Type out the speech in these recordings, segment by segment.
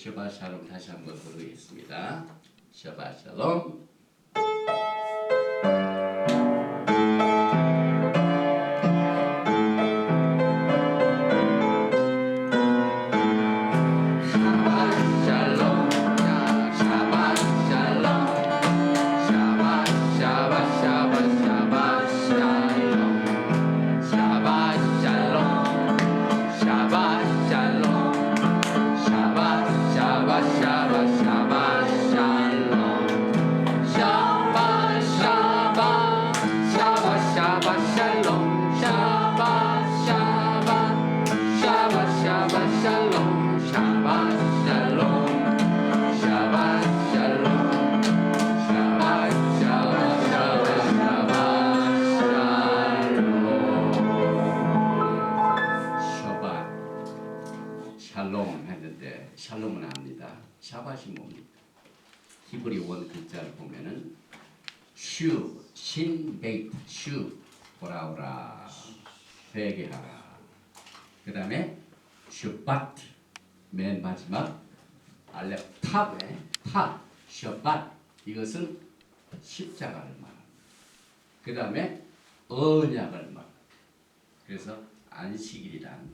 셔바 샬롬 다시 한번 부르겠습니다. 셔바 샬롬. 샬롬 했는데 샬롬은 압니다. 샤밧이 뭡니까? 히브리 원 글자를 보면은 슈, 신, 베이트, 슈, 돌아오라, 회개하라. 그 다음에 슈밧, 맨 마지막 알렙 탑에 탑, 슈밧, 이것은 십자가를 말합니다. 그 다음에 언약을 말합니다. 그래서 안식일이란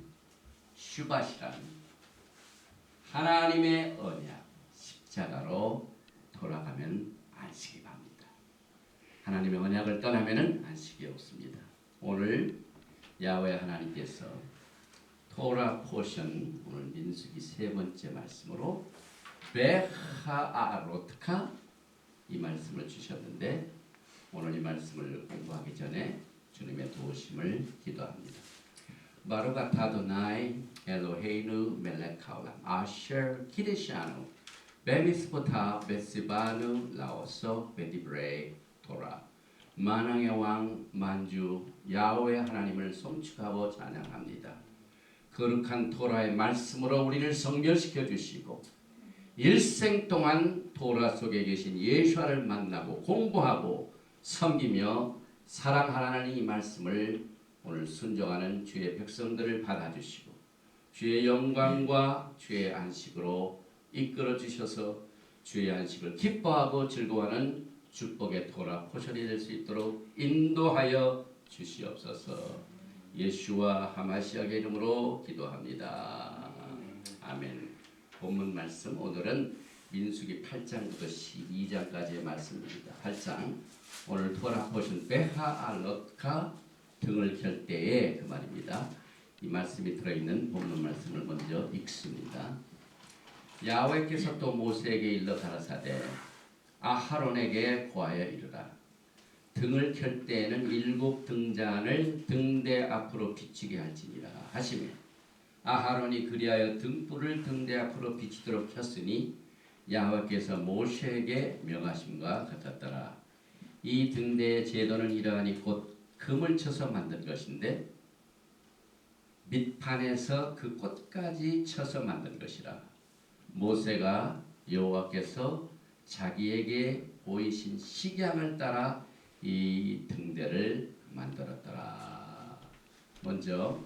슈밧이란 하나님의 언약, 십자가로 돌아가면 안식이 갑니다. 하나님의 언약을 떠나면 안식이 없습니다. 오늘 야훼 하나님께서 토라 포션, 오늘 민수기 세 번째 말씀으로 베하아롯카 이 말씀을 주셨는데 오늘 이 말씀을 공부하기 전에 주님의 도우심을 기도합니다. 바루가 타도나이 엘로헤이누 멜렉하울람 아셔 키데샤누 베미스포타 베시바누 라오소 베디브레 토라. 만왕의 왕 만주 야훼 하나님을 송축하고 찬양합니다. 거룩한 토라의 말씀으로 우리를 성결시켜 주시고 일생 동안 토라 속에 계신 예수를 만나고 공부하고 섬기며 사랑하라는 이 말씀을 오늘 순종하는 주의 백성들을 받아주시고 주의 영광과 주의 안식으로 이끌어 주셔서 주의 안식을 기뻐하고 즐거워하는 축복의 토라 포션이 될 수 있도록 인도하여 주시옵소서. 예수와 하마시아의 이름으로 기도합니다. 아멘. 본문 말씀 오늘은 민수기 8장부터 12장까지의 말씀입니다. 8장 오늘 토라 포션 베하알롯카 등을 켤 때에 그 말입니다. 이 말씀이 들어있는 본문 말씀을 먼저 읽습니다. 야훼께서 또 모세에게 일러 가라사대 아하론에게 고하여 이르라. 등을 켤 때에는 7 등잔을 등대 앞으로 비추게 할지니라 하시매 아하론이 그리하여 등불을 등대 앞으로 비추도록 켰으니 야훼께서 모세에게 명하심과 같았더라. 이 등대의 제도는 이러하니 곧 금을 쳐서 만든 것인데 밑판에서 그 꽃까지 쳐서 만든 것이라. 모세가 여호와께서 자기에게 보이신 식양을 따라 이 등대를 만들었더라. 먼저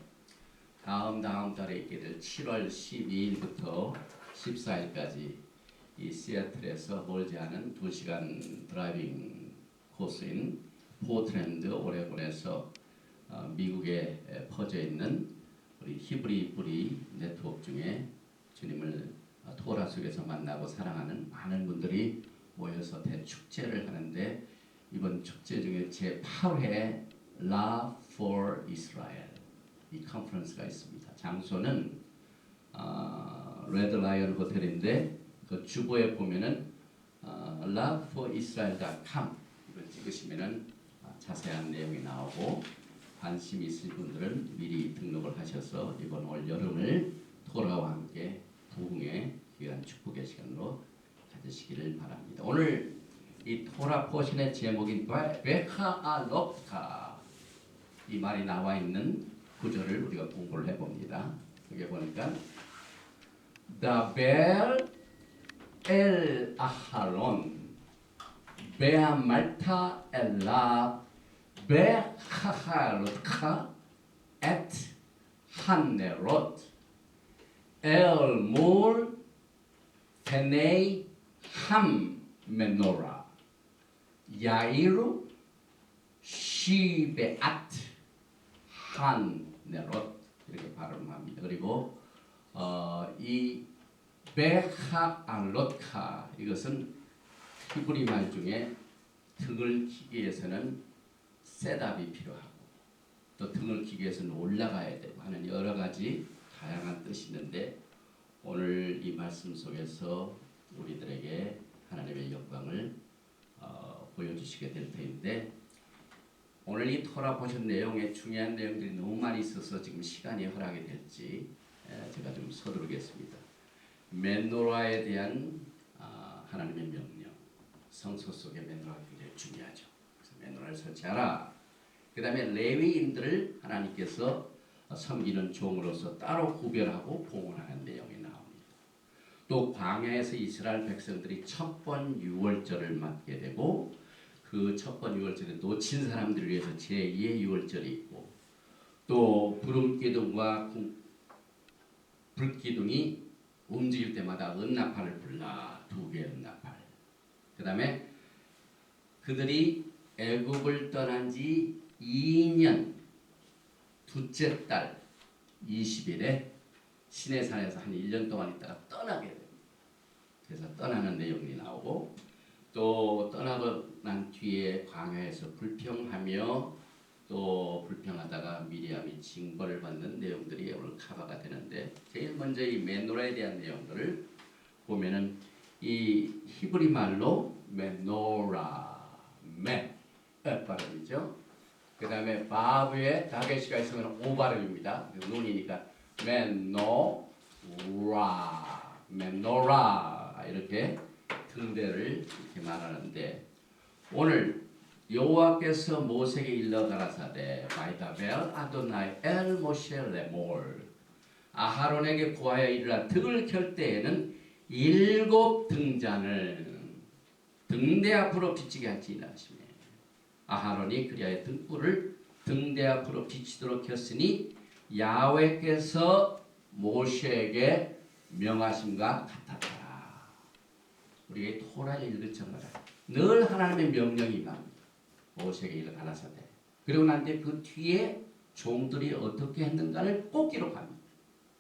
다음 달에 있게 될 7월 12일부터 14일까지 이 시애틀에서 멀지 않은 2시간 드라이빙 코스인 포트랜드 오레곤에서 미국에 퍼져 있는 우리 히브리 뿌리 네트워크 중에 주님을 토라 속에서 만나고 사랑하는 많은 분들이 모여서 대축제를 하는데 이번 축제 중에 제8회 Love for Israel 이 컨퍼런스가 있습니다. 장소는 레드 라이언 호텔인데 그 주보에 보면은 loveforisrael.com 이걸 찍으시면은 자세한 내용이 나오고 관심 있을 분들은 미리 등록을 하셔서 이번 올 여름을 토라와 함께 부흥의 귀한 축복의 시간으로 가지시기를 바랍니다. 오늘 이 토라 포션의 제목인 베하알롯카 이 말이 나와 있는 구절을 우리가 공부를 해봅니다. 여기 보니까 다벨 엘 아하론 베아말타 엘라 베하할롯카 앳 한네롯 엘몰 페네이 함 메노라 야이루 시베아트 한 네롯 이렇게 발음합니다. 그리고 이 베하 알롯카 이것은 히브리 말 중에 등을 키기 위해서는 셋업이 필요하고 또 등을 키기 위해서는 올라가야 되고 하는 여러 가지 다양한 뜻이 있는데 오늘 이 말씀 속에서 우리들에게 하나님의 영광을 보여주시게 될 터인데 오늘 이 토라 보신 내용에 중요한 내용들이 너무 많이 있어서 지금 시간이 허락이 될지 제가 좀 서두르겠습니다. 메노라에 대한 하나님의 명령, 성서 속의 메노라가 굉장히 중요하죠. 그래서 메노라를 설치하라. 그 다음에 레위인들을 하나님께서 섬기는 종으로서 따로 구별하고 봉헌하는 내용이 나옵니다. 또 광야에서 이스라엘 백성들이 첫 번 유월절을 맞게 되고 그 첫 번 유월절에 놓친 사람들을 위해서 제2의 유월절이 있고 또 부름기둥과 불기둥이 움직일 때마다 은나팔을 불라 2개의 은나팔. 그 다음에 그들이 애굽을 떠난 지 2년 둘째 달 20일에 시내산에서 한 1년 동안 있다가 떠나게 됩니다. 그래서 떠나는 내용이 나오고 또 떠나고 난 뒤에 광야에서 불평하며 또 불평하다가 미리암이 징벌을 받는 내용들이 오늘 커버가 되는데 제일 먼저 이 메노라에 대한 내용들을 보면은 이 히브리 말로 메노라 메 발음이죠. 그 다음에 바브에 다게시가 있으면 오 발음입니다. 눈이니까 메노라 메노라 이렇게 등대를 이렇게 말하는데 오늘 여호와께서 모세에게 일러 가라사대 바이다벨 아도나이 엘 모셰 레몰 아하론에게 구하여 이르라 등을 켤 때에는 7 등잔을 등대 앞으로 비치게 할지니라 하시며 아하론이 그리하여 등불을 등대 앞으로 비치도록 켰으니 야훼께서 모세에게 명하심과 같았더라. 우리가 이 토라를 읽을 적마다 늘 하나님의 명령이 나옵니다. 모세에게 일러 가라사대. 그리고 난 뒤에 그 뒤에 종들이 어떻게 했는가를 꼭 기록합니다.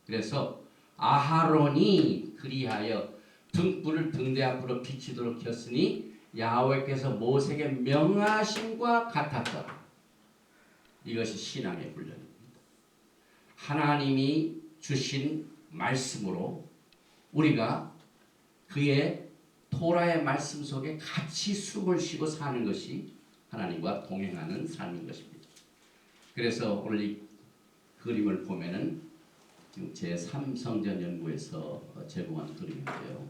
그래서 아하론이 그리하여 등불을 등대 앞으로 비치도록 켰으니 야훼께서 모세에게 명하심과 같았더라. 이것이 신앙의 훈련입니다. 하나님이 주신 말씀으로 우리가 그의 토라의 말씀 속에 같이 숨을 쉬고 사는 것이 하나님과 동행하는 삶인 것입니다. 그래서 오늘 이 그림을 보면은 지금 제3성전 연구에서 제공한 그림인데요.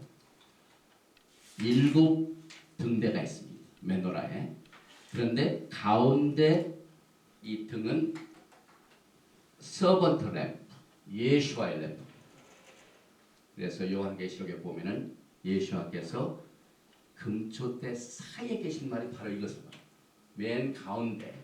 7 등대가 있습니다. 메노라에. 그런데 가운데 이 등은 서번트 램프, 예수와의 램프. 그래서 요한계시록에 보면은 예수와께서 금초대 사이에 계신 말이 바로 이것입니다. 맨 가운데.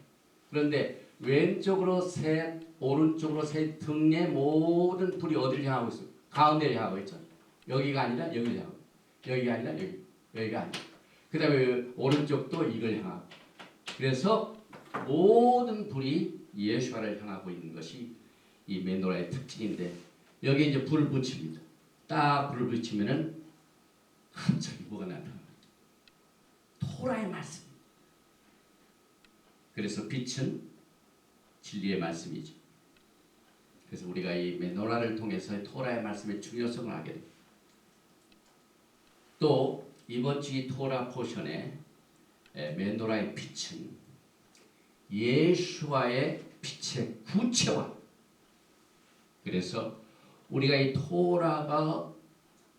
그런데 왼쪽으로 셋, 오른쪽으로 셋 등의 모든 불이 어디를 향하고 있어요? 가운데를 향하고 있죠. 여기가 아니라 여기를 향하고, 여기가 아니라 여기가 아니라. 그 다음에 오른쪽도 이걸 향하고. 그래서 모든 불이 예수와를 향하고 있는 것이 이 메노라의 특징인데 여기 이제 불을 붙입니다. 딱 불을 붙이면은 갑자기 뭐가 나타납니다. 토라의 말씀. 그래서 빛은 진리의 말씀이죠. 그래서 우리가 이 메노라를 통해서 토라의 말씀의 중요성을 알게 됩니다. 또 이번 주 이 토라 포션에 메노라의 빛은 예수와의 빛의 구체화. 그래서 우리가 이 토라가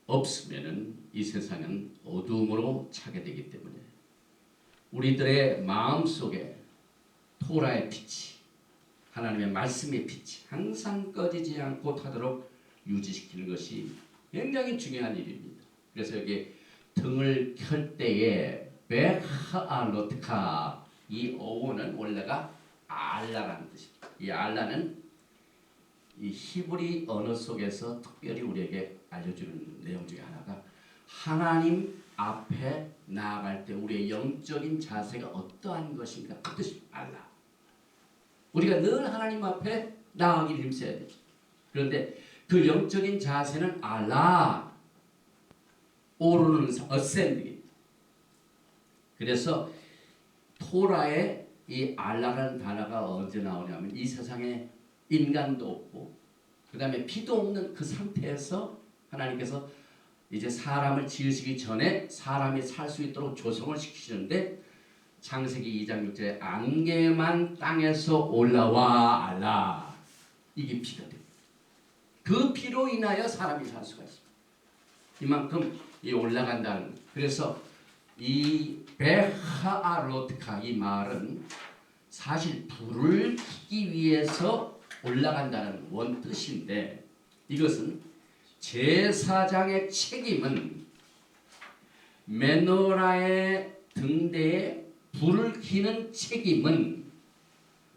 없으면은 이 세상은 어둠으로 차게 되기 때문에 우리들의 마음 속에 토라의 빛이 하나님의 말씀의 빛이 항상 꺼지지 않고 타도록 유지시키는 것이 굉장히 중요한 일입니다. 그래서 여기 등을 켤 때에 베하알로트카 이 어원은 원래가 알라라는 뜻입니다. 이 알라는 이 히브리 언어 속에서 특별히 우리에게 알려주는 내용 중에 하나가 하나님 앞에 나아갈 때 우리의 영적인 자세가 어떠한 것인가 그것이 알라. 우리가 늘 하나님 앞에 나아가길 힘써야 되죠. 그런데 그 영적인 자세는 알라. 오르는 어센딩. 그래서 토라에 이 알라라는 단어가 언제 나오냐면 이 세상에 인간도 없고 그 다음에 피도 없는 그 상태에서 하나님께서 이제 사람을 지으시기 전에 사람이 살 수 있도록 조성을 시키시는데 창세기 2장 6절에 안개만 땅에서 올라와 알라. 이게 피가 됩니다. 그 피로 인하여 사람이 살 수가 있습니다. 이만큼 이 올라간다는. 그래서 이 베하아로트카 이 말은 사실 불을 켜기 위해서 올라간다는 원뜻인데 이것은 제사장의 책임은 메노라의 등대에 불을 켜는 책임은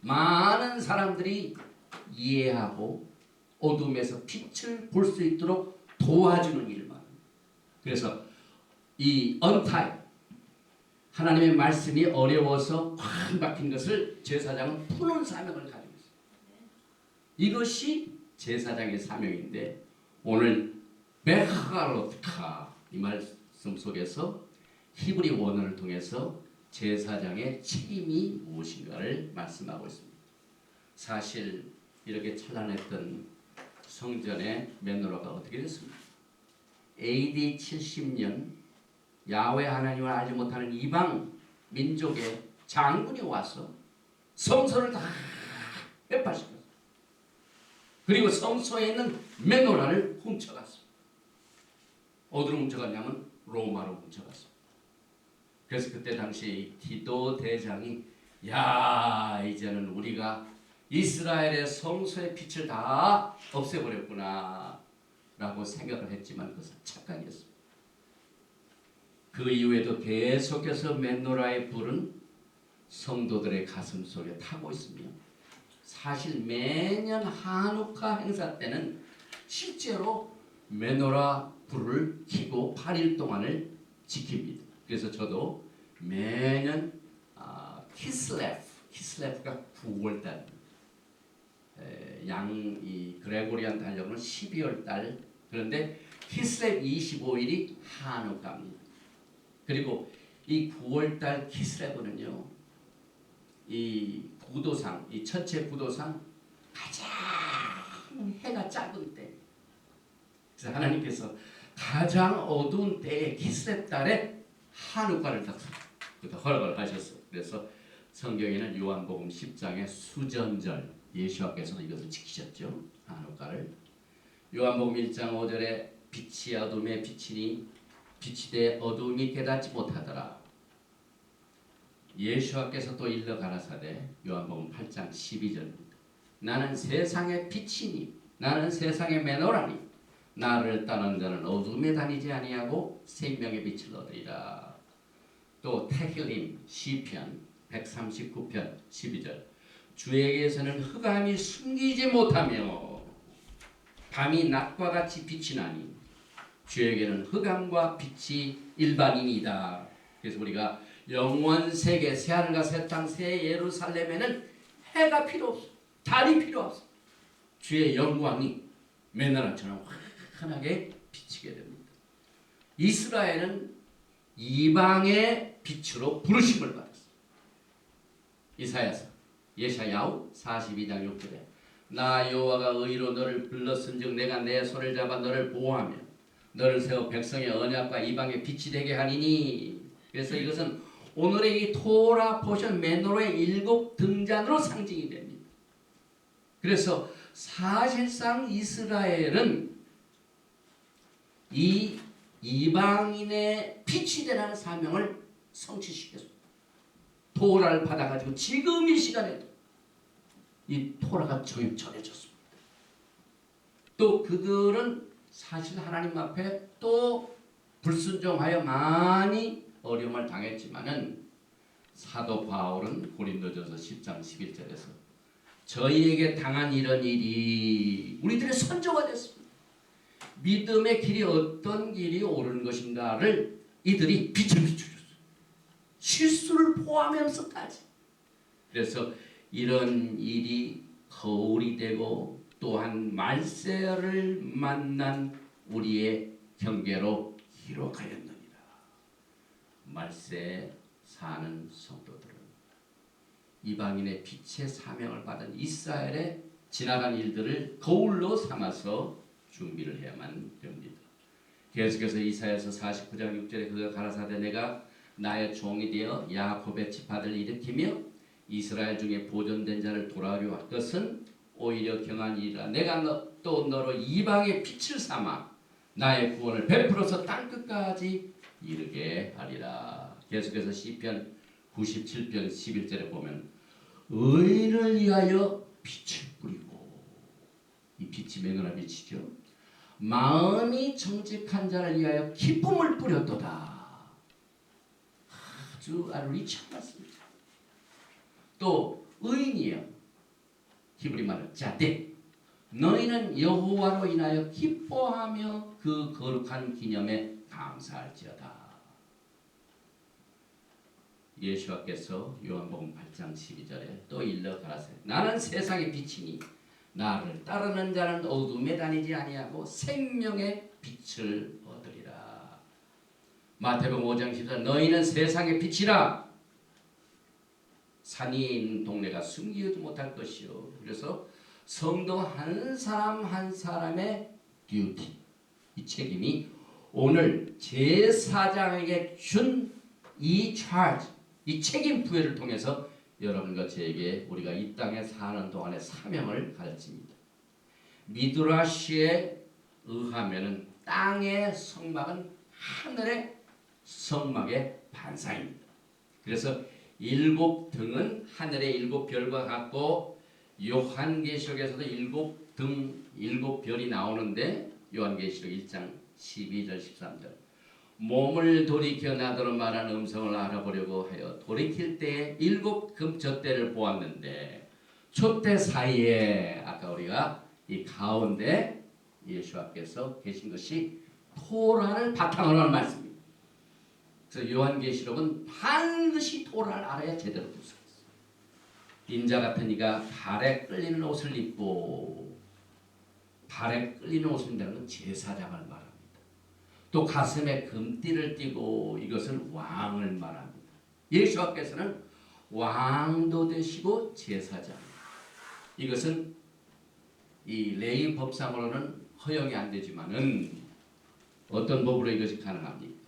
많은 사람들이 이해하고 어둠에서 빛을 볼 수 있도록 도와주는 일만. 그래서 이 언타임 하나님의 말씀이 어려워서 꽉 박힌 것을 제사장은 푸는 사명을 가지고 있어요. 이것이 제사장의 사명인데 오늘 베하로트카 이 말씀 속에서 히브리 원어를 통해서 제사장의 책임이 무엇인가를 말씀하고 있습니다. 사실 이렇게 찬란했던 성전의 메노라가 어떻게 됐습니까? AD 70년 야훼 하나님을 알지 못하는 이방 민족의 장군이 와서 성소를 다 빼앗겼어요. 그리고 성소에 있는 메노라를 훔쳐갔어요. 어디로 훔쳐갔냐면 로마로 훔쳐갔어요. 그래서 그때 당시 디도 대장이 야 이제는 우리가 이스라엘의 성소의 빛을 다 없애버렸구나 라고 생각을 했지만 그것은 착각이었습니다. 그 이후에도 계속해서 메노라의 불은 성도들의 가슴 속에 타고 있으며 사실 매년 한우카 행사 때는 실제로 메노라 불을 켜고 8일 동안을 지킵니다. 그래서 저도 매년 키슬레프가 9월달 이 그레고리안 달력은 12월달 그런데 키슬레프 25일이 한우카입니다. 그리고 이 9월달 키슬레프는요 이 구도상 이 천체 구도상 가장 해가 작은 때 그래서 하나님께서 가장 어두운 때에 키슬레프 달에 한우카를 딱 허락을 하셨어요. 그래서 성경에는 요한복음 10장의 수전절 예수께서는 이것을 지키셨죠. 한우카를. 요한복음 1장 5절에 빛이 어둠에 비치니 빛이 되 어둠이 깨닫지 못하더라. 예수께서 또 일러 가라사대 요한복음 8장 12절입니다. 나는 세상의 빛이니 나는 세상의 메노라니 나를 따르는 자는 어둠에 다니지 아니하고 생명의 빛을 얻으리라. 또 테힐림 시편 139편 12절 주에게서는 흑암이 숨기지 못하며 밤이 낮과 같이 빛이 나니 주에게는 흑암과 빛이 일반인이다. 그래서 우리가 영원 세계 새하늘과 새 땅 새 예루살렘에는 해가 필요 없어. 달이 필요 없어. 주의 영광이 메노라처럼 환하게 비치게 됩니다. 이스라엘은 이방의 빛으로 부르심을 받았어요. 이사야서 예샤야후 42장 6절에 나 여호와가 의로 너를 불렀은즉 내가 내 손을 잡아 너를 보호하며 너를 세워 백성의 언약과 이방의 빛이 되게 하니니. 그래서 이것은 오늘의 이 토라 포션 메노라의 7 등잔으로 상징이 됩니다. 그래서 사실상 이스라엘은 이 이방인의 빛이 되라는 사명을 성취시켰습니다. 토라를 받아가지고 지금 이 시간에도 이 토라가 전해졌습니다. 또 그들은 사실 하나님 앞에 또 불순종하여 많이 어려움을 당했지만은 사도 바울은 고린도전서 10장 11절에서 저희에게 당한 이런 일이 우리들의 선조가 됐습니다. 믿음의 길이 어떤 길이 옳은 것인가를 이들이 빛을 비춰줬어요. 실수를 포함하면서까지. 그래서 이런 일이 거울이 되고 또한 말세를 만난 우리의 경계로 기록하였느니라. 말세에 사는 성도들은 이방인의 빛의 사명을 받은 이스라엘의 지나간 일들을 거울로 삼아서 준비를 해야만 됩니다. 계속해서 이사야서 49장 6절에 그가 가라사대 내가 나의 종이 되어 야곱의 지파들을 일으키며 이스라엘 중에 보존된 자를 돌아오려 할 것은 오히려 경한 일이라. 내가 또 너로 이방의 빛을 삼아 나의 구원을 베풀어서 땅끝까지 이르게 하리라. 계속해서 시편 97편 11절에 보면 의인을 위하여 빛을 뿌리고, 이 빛이 맹렬한 빛이죠. 마음이 정직한 자를 위하여 기쁨을 뿌렸도다. 아주 리치한 말씀이죠. 또 의인이여, 히브리 말은 자데, 너희는 여호와로 인하여 기뻐하며 그 거룩한 기념에 감사할지어다. 예수께서 요한복음 8장 12절에 또 일러 가라사대 나는 세상의 빛이니 나를 따르는 자는 어둠에 다니지 아니하고 생명의 빛을 얻으리라. 마태복음 5장 14절 너희는 세상의 빛이라. 산이 있는 동네가 숨기지 못할 것이요. 그래서 성도 한 사람 한 사람의 듀티, 이 책임이 오늘 제사장에게 준 이 차지, 이 책임 부여를 통해서 여러분과 저에게 우리가 이 땅에 사는 동안의 사명을 가르칩니다. 미드라시에 의하면은 땅의 성막은 하늘의 성막의 반사입니다. 그래서 일곱 등은 하늘의 일곱 별과 같고 요한계시록에서도 일곱 등 일곱 별이 나오는데 요한계시록 1장 12절 13절 몸을 돌이켜 나더러 말하는 음성을 알아보려고 하여 돌이킬 때에 일곱 금젖대를 보았는데 촛대 사이에 아까 우리가 이 가운데 예수께서 계신 것이 토라를 바탕으로 하는 말씀입니다. 그래서 요한계시록은 반드시 토라를 알아야 제대로 볼 수 있어요. 인자 같은 이가 발에 끌리는 옷을 입고, 발에 끌리는 옷을 입는다는 건 제사장을 말합니다. 또 가슴에 금띠를 띠고, 이것은 왕을 말합니다. 예수께서는 왕도 되시고 제사장. 이것은 이 레위 법상으로는 허용이 안 되지만은 어떤 법으로 이것이 가능합니까?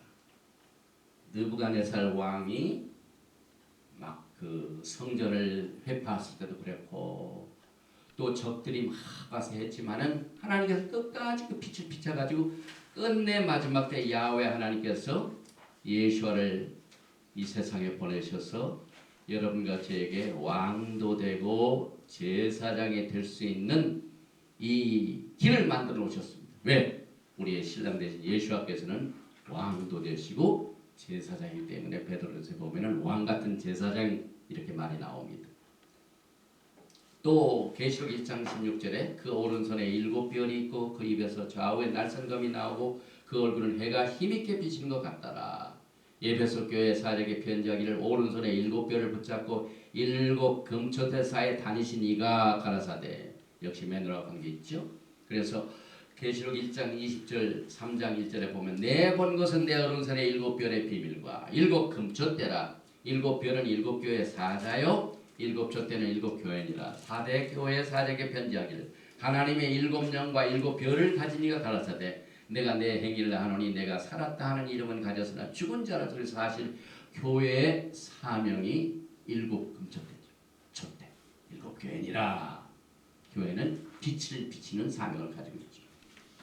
느부갓네살 왕이 막 그 성전을 회파했을 때도 그랬고, 또 적들이 막 와서 했지만은 하나님께서 끝까지 그 빛을 비춰가지고 끝내 마지막 때 야훼 하나님께서 예수를 이 세상에 보내셔서 여러분과 저에게 왕도 되고 제사장이 될 수 있는 이 길을 만들어 놓으셨습니다. 왜? 우리의 신랑 되신 예수께서는 왕도 되시고 제사장이기 때문에 베드로전서에 보면은 왕 같은 제사장 이렇게 많이 나옵니다. 또 계시록 1장 16절에 그 오른손에 일곱 별이 있고 그 입에서 좌우에 날선검이 나오고 그 얼굴은 해가 힘있게 비치는 것 같더라. 에베소 교회 사역에 편지하기를 오른손에 일곱 별을 붙잡고 일곱 금초대 사이에 다니신 이가 가라사대. 역시 매너와 관계 있죠. 그래서 계시록 1장 20절 3장 1절에 보면 내 본 것은 내 오른손에 일곱 별의 비밀과 일곱 금초대라. 일곱 별은 일곱 교회 사자요 일곱 촛대는 일곱 교회니라. 4대 교회 사역에 편지하기를 하나님의 일곱 영과 일곱 별을 가진 이가 가라사대 내가 내 행위를 하노니 내가 살았다 하는 이름은 가졌으나 죽은 자라. 그래서 사실 교회의 사명이 일곱 금초대죠. 촛대 일곱 교회니라. 교회는 빛을 비치는 사명을 가지고 있죠.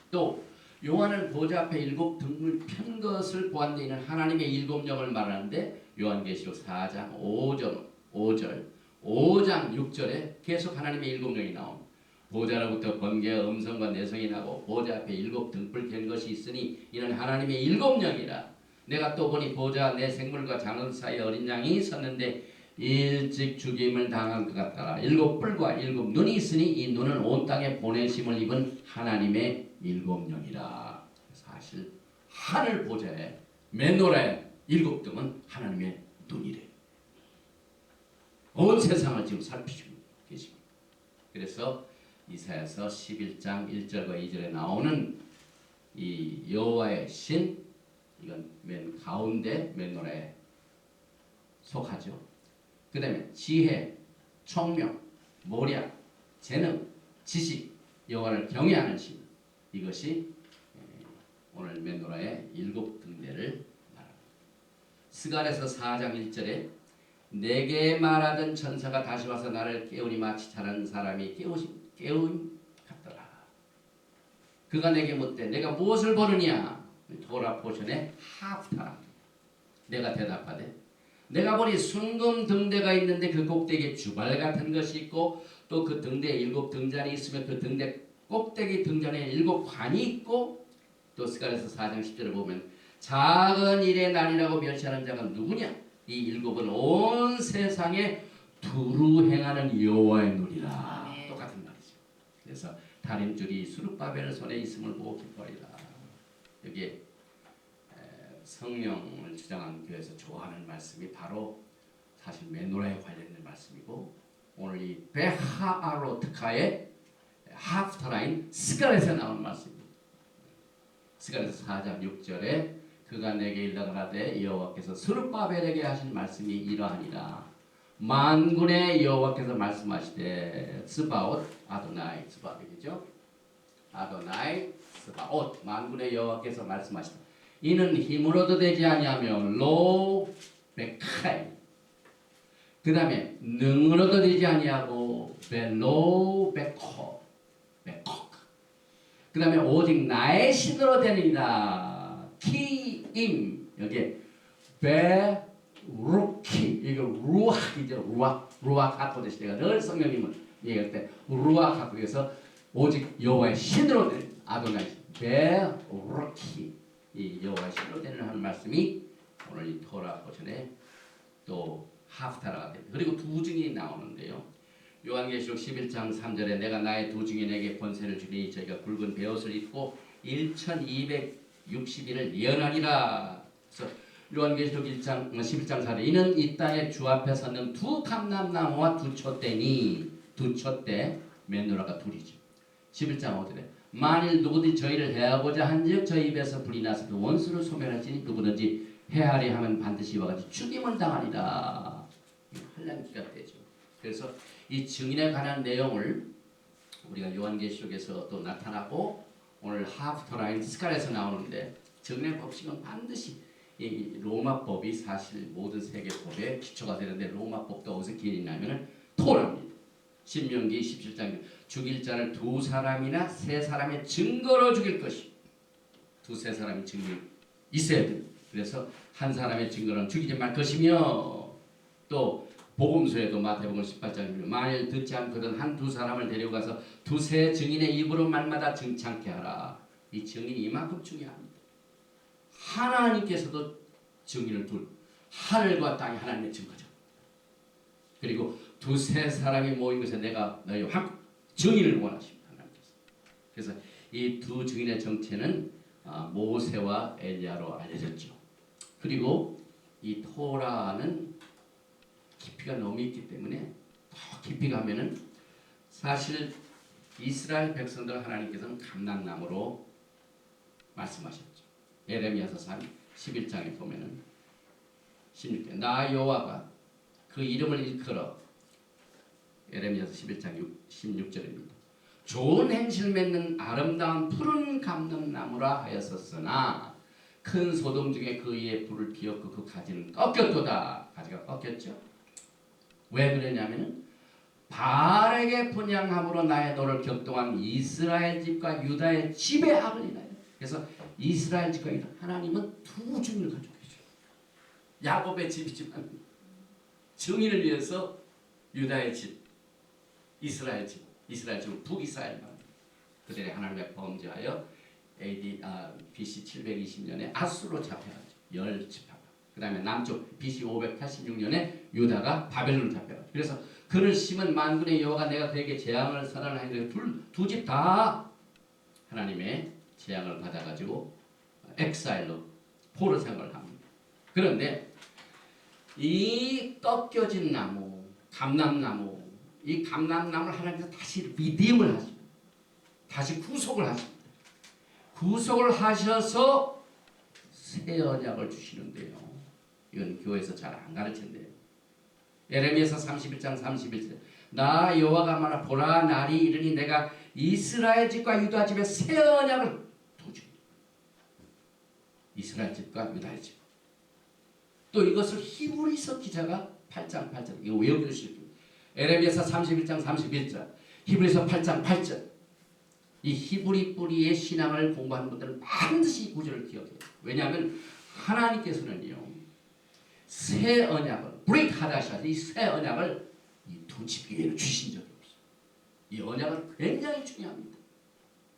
또 요한은 보좌 앞에 일곱 등을 편 것을 보았는데 이는 하나님의 일곱 영을 말하는데 요한계시록 4장 5절 5장 6절에 계속 하나님의 일곱 영이 나옵니다. 보좌로부터 번개와 음성과 내성이 나고 보좌 앞에 일곱 등불 켠 것이 있으니 이는 하나님의 일곱 영이라. 내가 또 보니 보좌 내 생물과 장은 사이에 어린 양이 섰는데 일찍 죽임을 당한 것 같더라. 일곱 뿔과 일곱 눈이 있으니 이 눈은 온 땅에 보내심을 입은 하나님의 일곱 영이라. 사실 하늘 보좌에 맨노라의 일곱 등은 하나님의 눈이래. 온 세상을 지금 살피시고 계시고. 그래서 이사야서 11장 1절과 2절에 나오는 이 여호와의 신, 이건 맨 가운데 맨노라에 속하죠. 그 다음에 지혜, 총명, 모략, 재능, 지식, 여호와를 경외하는 신, 이것이 오늘 맨노라의 일곱 등대를 말합니다. 스갈에서 4장 1절에 내게 말하던 천사가 다시 와서 나를 깨우니 마치 자는 사람이 깨움 같더라. 그가 내게 묻되 내가 무엇을 보느냐? 토라 포션의 하프타라. 내가 대답하되 내가 보니 순금 등대가 있는데 그 꼭대기에 주발 같은 것이 있고 또 그 등대에 일곱 등잔이 있으며 그 등대 꼭대기 등잔에 일곱 관이 있고 또 스갈에서 4장 10절을 보면 작은 일의 날이라고 멸시하는 자가 누구냐? 이 일곱은 온 세상에 두루 행하는 여호와의 눈이라. 똑같은 말이죠. 그래서 다림줄이 수룹바벨 손에 있음을 보고 기뻐하리라. 여기에 성령을 주장한 교회에서 좋아하는 말씀이 바로 사실 메노라에 관련된 말씀이고 오늘 이 베하아로트카의 하프터라인 스갈에서 나온 말씀입니다. 스갈에서 4장 6절에 그가 내게 일러가라되 여호와께서 스룹바벨에게 하신 말씀이 이러하니라. 만군의 여호와께서 말씀하시되 스바옷 아도나이, 스바벨이죠. 아도나이 스바옷, 만군의 여호와께서 말씀하시되 이는 힘으로도 되지 아니하며 로 베카이, 그 다음에 능으로도 되지 아니하고 벨로 베코, 그 다음에 오직 나의 신으로 되느니라. 키임, 여기 베루키, 이거 루악이죠. 루악 하코데시. 내가 늘 성령님은 얘기할 때 루악 하코에서 오직 여호와의 신으로 되는 아도나이 베루키, 이 여호와의 신으로 되는 하는 말씀이 오늘 이 토라 포션에 또 하프타라가 됩니다. 그리고 두 증이 나오는데요. 요한계시록 11장 3절에 내가 나의 두 증인에게 권세를 주니 저희가 굵은 베옷을 입고 1260일을 예언하리라. 그래서 요한계시록 11장 4절에 이는 이 땅에 주 앞에 섰는 두 감람나무와 두 촛대니, 두 촛대, 맨노라가 둘이죠. 11장 5절에 만일 누구든지 저희를 해하고자 한즉 저희 입에서 불이 나서 그 원수를 소멸할지니 누구든지 해하리 하면 반드시 이와 같이 죽임을 당하리라. 환난기가 되죠. 그래서 이 증인에 관한 내용을 우리가 요한계시록에서 또 나타나고 오늘 하프터라인 스칼에서 나오는데 증인의 법칙은 반드시 이 로마법이 사실 모든 세계법의 기초가 되는데 로마법도 어디서 기인하면 토라입니다. 신명기 17장 죽일 자를 두 사람이나 세 사람의 증거로 죽일 것이, 두세 사람의 증인이 있어야 됩니다. 그래서 한 사람의 증거는 죽이지 말 것이며 또 복음서에도 마태복음 18장입니다. 만일 듣지 않거든 한두 사람을 데려가서 두세 증인의 입으로 말마다 증창케 하라. 이 증인이 이만큼 중요합니다. 하나님께서도 증인을 둘, 하늘과 땅이 하나님의 증거죠. 그리고 두세 사람이 모인 것에 내가 너희 증인을 원하십니다. 하나님께서. 그래서 이 두 증인의 정체는 모세와 엘리야로 알려졌죠. 그리고 이 토라는 깊이가 너무 있기 때문에 더 깊이 가면은 사실 이스라엘 백성들 하나님께서는 감람나무로 말씀하셨죠. 예레미야서 11장에 보면은 16절 나 여호와가 그 이름을 일컬어, 예레미야서 11장 16절입니다. 좋은 행실 맺는 아름다운 푸른 감람나무라 하였었으나 큰 소동 중에 그 위에 불을 피웠고 그 가지는 꺾였도다. 가지가 꺾였죠. 왜 그러냐면은 바알에게 분향함으로 나의 노를 격동한 이스라엘 집과 유다의 집의 악을 인하여. 그래서 이스라엘 집과 유다, 하나님은 두 증인을 가지고 계셔요. 야곱의 집이지만 증인을 위해서 유다의 집, 이스라엘 집은 북이스라엘만 그들의 하나님의 범죄하여 BC 720년에 아수르로 잡혀가죠. 10지파가. 그 다음에 남쪽 BC 586년에 유다가 바벨론으로 잡혀가죠. 그래서 그를 심은 만군의 여호와가 내가 그에게 재앙을 선언하였는데 두 집 다 하나님의 재앙을 받아가지고 엑사일로 포로 생활을 합니다. 그런데 이 꺾여진 나무, 감람나무, 이 감람나무를 하나님께서 다시 리딤을 하십니다. 다시 구속을 하십니다. 구속을 하셔서 새 언약을 주시는데요. 이건 교회에서 잘 안 가르친대요. 예레미야서 31장 31절 나 여호와가 말하노라 보라 날이 이르니 내가 이스라엘 집과 유다 집에 새 언약을 두주리라. 이스라엘 집과 유다 집. 또 이것을 히브리서 기자가 8장 8절 이거 외워주실 거예요. 예레미야서 31장 31절 히브리서 8장 8절 이 히브리 뿌리의 신앙을 공부하는 분들은 반드시 이 구절을 기억해요. 왜냐하면 하나님께서는요 새 언약을 브레이크 하다샤 이 새 언약을 이 두 집교회로 주신 적이 없어요. 이 언약은 굉장히 중요합니다.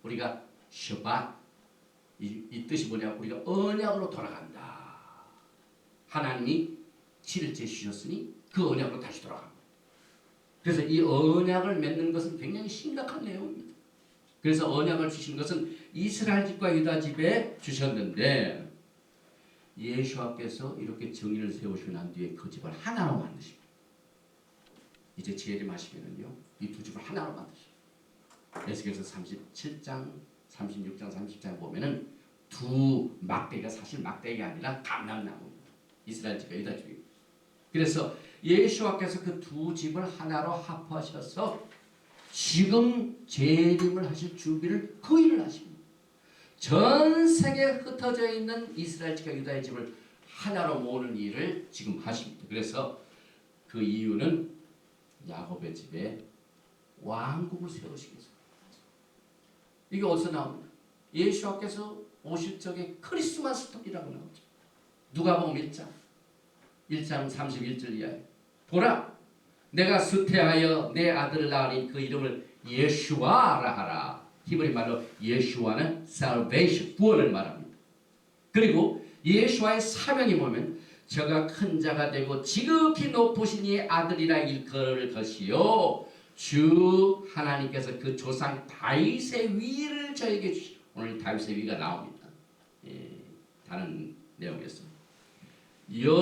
우리가 셔밧 이 뜻이 뭐냐 우리가 언약으로 돌아간다. 하나님이 7일째 주셨으니 그 언약으로 다시 돌아갑니다. 그래서 이 언약을 맺는 것은 굉장히 심각한 내용입니다. 그래서 언약을 주신 것은 이스라엘 집과 유다 집에 주셨는데 예수께서 이렇게 정의를 세우시고 난 뒤에 그 집을 하나로 만드십니다. 이제 재림하시면은요 이 두 집을 하나로 만드십니다. 에스겔서 37장, 36장, 30장 보면은 두 막대기가 사실 막대기가 아니라 감람나무입니다. 이스라엘 집과 유다 집입니다. 그래서 예수께서 그 두 집을 하나로 합하셔서 지금 재림을 하실 준비를 그 일을 하십니다. 전 세계에 흩어져 있는 이스라엘 집과 유다의 집을 하나로 모으는 일을 지금 하십니다. 그래서 그 이유는 야곱의 집에 왕국을 세우시기 위해서. 이게 어디서 나옵니까? 예수께서 오실 적에 크리스마스 스토리라고 나오죠. 누가복음 1장 31절 이하에 보라 내가 수태하여 내 아들을 낳으니 그 이름을 예슈아라 하라. 히브리 말로 예슈아는 salvation, 구원을 말합니다. 그리고 예슈아의 사명이 뭐냐면 저가 큰 자가 되고 지극히 높으신 이의 아들이라 일컬을 것이요 주 하나님께서 그 조상 다윗의 위를 저에게 주시. 오늘 다윗의 위가 나옵니다. 다른 내용에서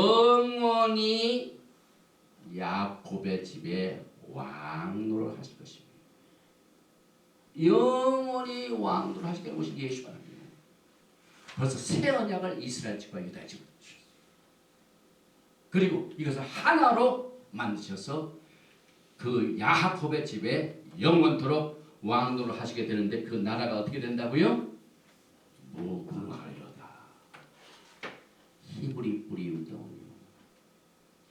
영원히 야곱의 집에 왕노를 하실 것입니다. 영원히 왕노를 하시게 오신 예수가 나옵니다. 벌써 새 언약을 이스라엘 집과 유다 집으로 주셨어요. 그리고 이것을 하나로 만드셔서 그 야곱의 집에 영원토록 왕노를 하시게 되는데 그 나라가 어떻게 된다고요? 무궁하려다. 히브리 뿌리 운동이요.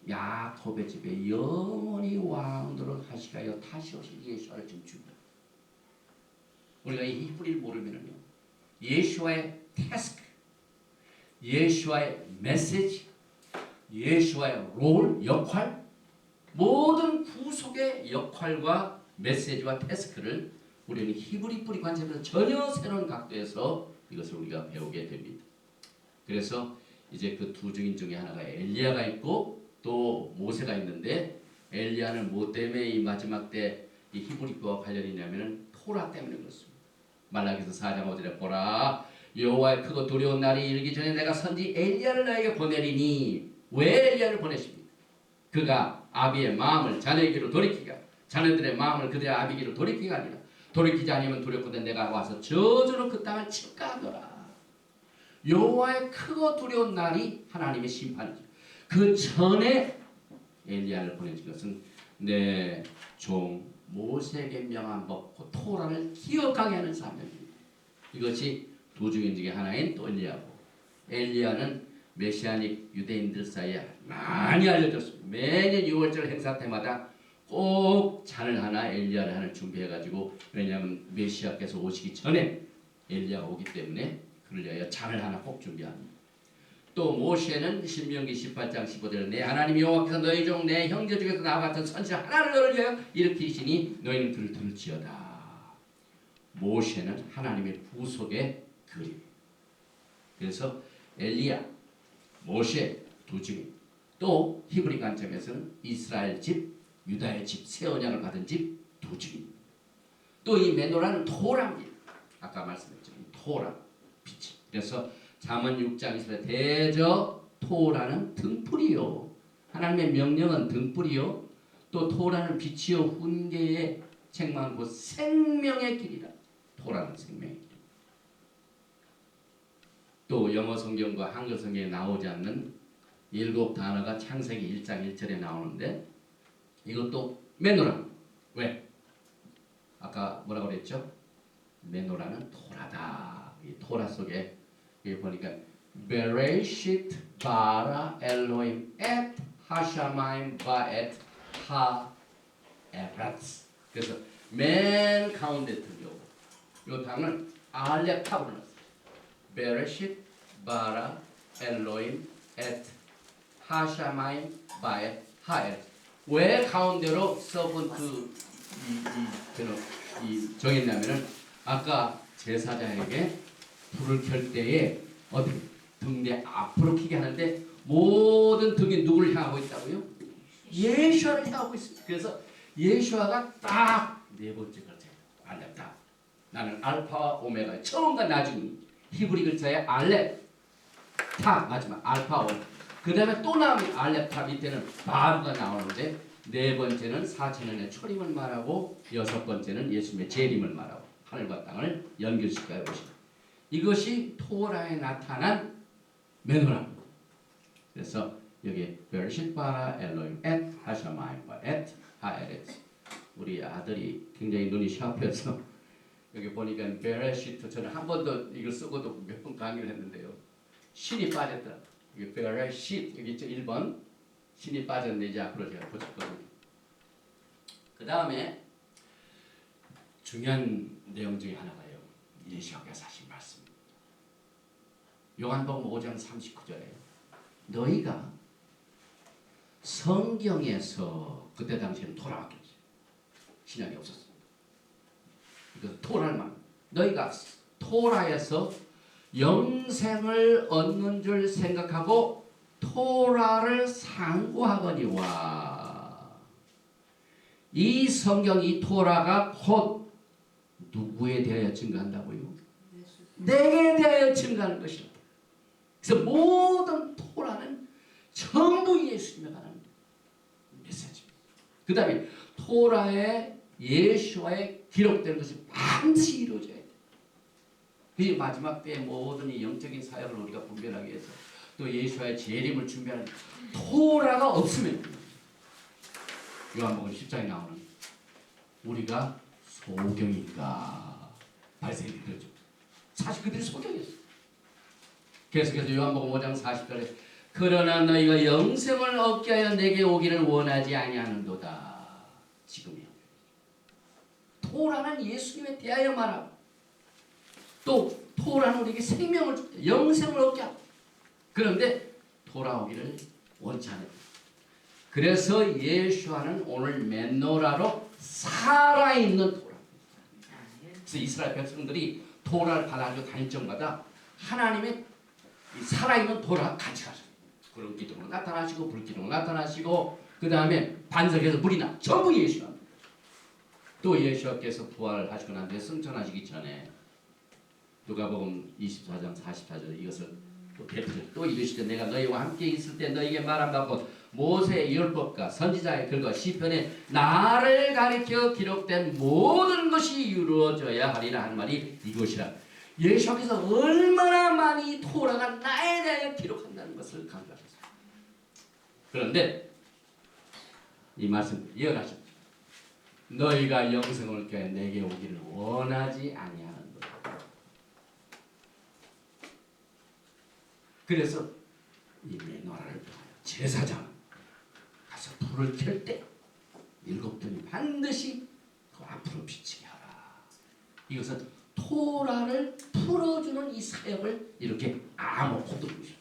야곱의 집에 영원히 왕노를 하시게 하여 다시 오실 예수를 지금 줍니다. 우리가 이 히브리를 모르면요, 예수와의 태스크, 예수와의 메시지, 예수와의 롤, 역할, 모든 구속의 역할과 메시지와 태스크를 우리는 히브리 뿌리 관점에서 전혀 새로운 각도에서 이것을 우리가 배우게 됩니다. 그래서 이제 그 두 증인 중에 하나가 엘리야가 있고 또 모세가 있는데 엘리야는 뭐 때문에 이 마지막 때 이 히브리과 관련이 있냐면은 토라 때문에 그렇습니다. 말라기서 4장 5절에 보라 여호와의 크고 두려운 날이 이르기 전에 내가 선지 엘리야를 너에게 보내리니. 왜 엘리야를 보내십니까? 그가 아비의 마음을 자네에게로 돌이키가 자네들의 마음을 그들의 아비에게로 돌이키가 아니라 돌이키지 않으면 두렵거든 내가 와서 저주로 그 땅을 칠까하더라. 여호와의 크고 두려운 날이 하나님의 심판이죠. 그 전에 엘리야를 보내준 것은 내 종 모세에게 명한 법, 그 토라를 기억하게 하는 사명입니다. 이것이 두 증인 중에 하나인 또 엘리야고, 엘리야는 메시아닉 유대인들 사이에 많이 알려졌습니다. 매년 6월절 행사 때마다 꼭 잔을 하나 엘리야를 하나 준비해가지고, 왜냐하면 메시아께서 오시기 전에 엘리야가 오기 때문에 그를 위하여 잔을 하나 꼭 준비합니다. 또 모세는 신명기 18장 15절 내 하나님 여호와께서 너희 종 내 형제 중에서 나와 같은 선지 하나를 너를 위하여 일으키시니 너희는 그를 들을지어다. 모세는 하나님의 구속의 그림. 그래서 엘리야, 모세 두 증인, 또 히브리 관점에서는 이스라엘 집, 유다의 집, 새 언약을 받은 집 두 증인. 또 이 메노라는 토라입니다. 아까 말씀했죠. 토라 빛이. 그래서 잠언 6장 20절에 대저 토라는 등불이요. 하나님의 명령은 등불이요. 또 토라는 빛이요 훈계의 책망 곧 생명의 길이라. 토라는 생명의 길. 또 영어 성경과 한글 성경에 나오지 않는 7 단어가 창세기 1장 1절에 나오는데 이것도 메노라. 왜? 아까 뭐라고 그랬죠? 메노라는 토라다. 이 토라 속에 여기 보니까 베레시트 바라 엘로임 엣 하샤마임 바엣 하에브라츠. 그래서 맨 가운데 들려. 이 단어는 알렙 탑으로 넣었어요. 베레시트 바라 엘로임 엣 하샤마임 바엣 하에브라츠. 왜 가운데로 서번트 이 정했냐면은 아까 제사장에게 불을 켤 때에 어떻게 등대 앞으로 키게 하는데 모든 등이 누구를 향하고 있다고요? 예수와를 향하고 있습니다. 그래서 예수와가 딱 네 번째 글자에 알렙다. 나는 알파와 오메가 처음과 나중이 히브리 글자에 알렙 타 마지막 알파 오메가. 그 다음에 또 나오면 알렙 타 밑에는 바루가 나오는데 네 번째는 4천년의 초림을 말하고 여섯 번째는 예수님의 재림을 말하고 하늘과 땅을 연결시켜 보십니다. 이것이 토라에 나타난 메노라입니다. 그래서 여기 베르셟 바라 엘로임 엣 하샤마임 바엣 하에레츠. 우리 아들이 굉장히 눈이 샤프해서 여기 보니까 베레시트 저는 한 번도 이걸 쓰고도 몇 번 강의를 했는데요. 신이 빠졌더라. 여기 베레시트 여기 있죠 1번 신이 빠졌는데 이제 앞으로 제가 고쳤거든요. 그 다음에 중요한 내용 중에 하나가요. 예수께서 하신 말씀입니다. 요한복음 5장 39절에 너희가 성경에서 그때 당시에는 토라밖에 없어요. 신약이 없었습니다. 그래서 토라를 말 너희가 토라에서 영생을 얻는 줄 생각하고 토라를 상고하거니와 이 성경 이 토라가 곧 누구에 대하여 증거한다고요? 내게 대하여 증거하는 것이다. 그래서 모든 토라는 전부 예수님에 관한 메시지입니다. 그 다음에 토라에 예수와의 기록된 것이 반드시 이루어져야 돼요. 그 마지막 때의 모든 이 영적인 사역을 우리가 분별하기 위해서 또 예수와의 재림을 준비하는 토라가 없으면 요한복음 10장에 나오는 우리가 소경인가 발생이 그러죠. 사실 그들이 소경이었어요. 계속해서 요한복음 5장 40절에 그러나 너희가 영생을 얻게 하여 내게 오기를 원하지 아니하는도다. 지금이요. 토라는 예수님에 대하여 말하고 또 토라는 우리에게 생명을 줍니다. 영생을 얻게 하고 그런데 돌아오기를 원치 않아요. 그래서 예수와는 오늘 메노라로 살아있는 토라. 그래서 이스라엘 백성들이 토라를 받아들여 다닐 적마다 하나님의 살아있는 토라 같이 가셔요. 구름 기둥으로 나타나시고 불기둥으로 나타나시고 그 다음에 반석에서 불이 나. 전부 예수와. 또 예수께서 부활하시고 난 뒤에 승천하시기 전에 누가복음 24장 44절 이것을 또 대표적으로 또 이르시되 내가 너희와 함께 있을 때 너희에게 말한 바고 모세의 율법과 선지자의 글과 시편에 나를 가리켜 기록된 모든 것이 이루어져야 하리라 하는 말이 이것이라. 예수께서 얼마나 많이 토라가 나에 대하여 기록한다는 것을 강조하셨어요. 그런데 이 말씀 이어가셨죠. 너희가 영생을 얻게 내게 오기를 원하지 아니하는도다. 그래서 이 메노라를 제사장 가서 불을 켤 때 7등이 반드시 그 앞으로 비치게 하라. 이것은 토라를 풀어주는 이 사역을 이렇게 아무것도 보십시오.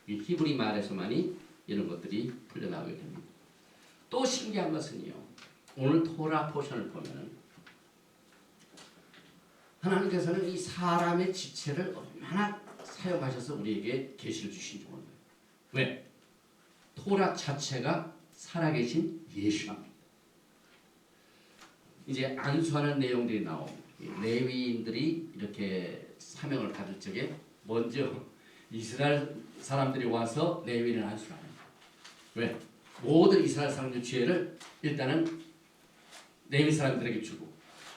이 히브리 말에서만이 이런 것들이 풀려나오게 됩니다. 또 신기한 것은요. 오늘 토라 포션을 보면은 하나님께서는 이 사람의 지체를 얼마나 사용하셔서 우리에게 계시를 주신지 모릅니다. 왜? 토라 자체가 살아계신 예수입니다. 이제 안수하는 내용들이 나옵니다. 레위인들이 이렇게 사명을 받을 적에 먼저 이스라엘 사람들이 와서 레위인을 안수합니다. 왜? 모든 이스라엘 사람들의 죄를 일단은 레위 사람들에게 주고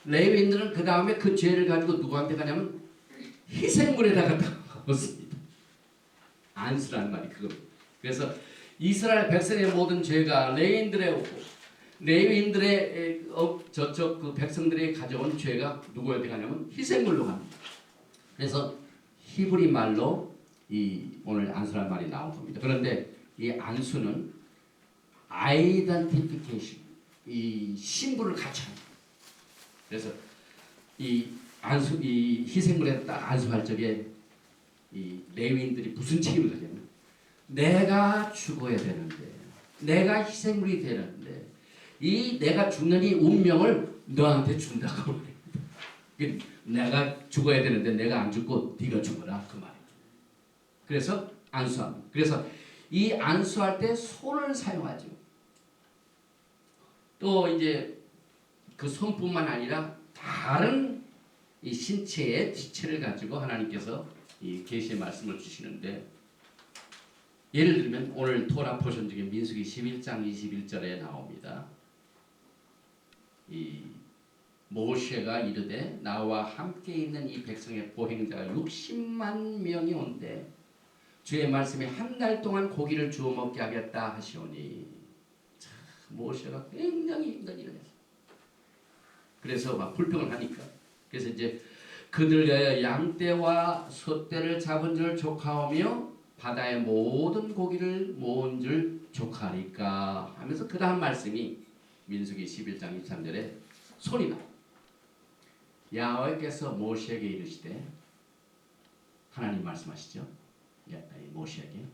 레위인들은 그 다음에 그 죄를 가지고 누구한테 가냐면 희생물에다가 넣었습니다. 안수라는 말이 그거. 그래서 이스라엘 백성의 모든 죄가 레위인들에 오고 레위인들의 저쪽 그 백성들이 가져온 죄가 누구에게 가냐면 희생물로 갑니다. 그래서 히브리 말로 이 오늘 안수라는 말이 나온 겁니다. 그런데 이 안수는 아이덴티피케이션, 이 신분을 갖춰. 그래서 이 안수, 이 희생물에 딱 안수할 적에 이 레위인들이 무슨 책임을 가냐면 내가 죽어야 되는데, 내가 희생물이 되는데, 이 내가 죽는 이 운명을 너한테 준다고 말입니다. 내가 죽어야 되는데 내가 안 죽고 네가 죽어라 그 말입니다. 그래서 안수합니다. 그래서 이 안수할 때 손을 사용하죠. 또 이제 그 손뿐만 아니라 다른 이 신체의 지체를 가지고 하나님께서 이 계시의 말씀을 주시는데 예를 들면 오늘 토라 포션 중에 민수기 11장 21절에 나옵니다. 이 모세가 이르되 나와 함께 있는 이 백성의 보행자가 60만 명이 온대 주의 말씀에 한 달 동안 고기를 주워 먹게 하겠다 하시오니 참 모세가 굉장히 힘든 일을 했어요. 그래서 막 불평을 하니까 그래서 이제 그들의 양떼와 소떼를 잡은 줄 조카오며 바다의 모든 고기를 모은 줄 조카리까 하면서 그 다음 말씀이 민수기 11장 23절에 손이 나와. 야훼께서 모세에게 이르시되 하나님 말씀하시죠. 모세에게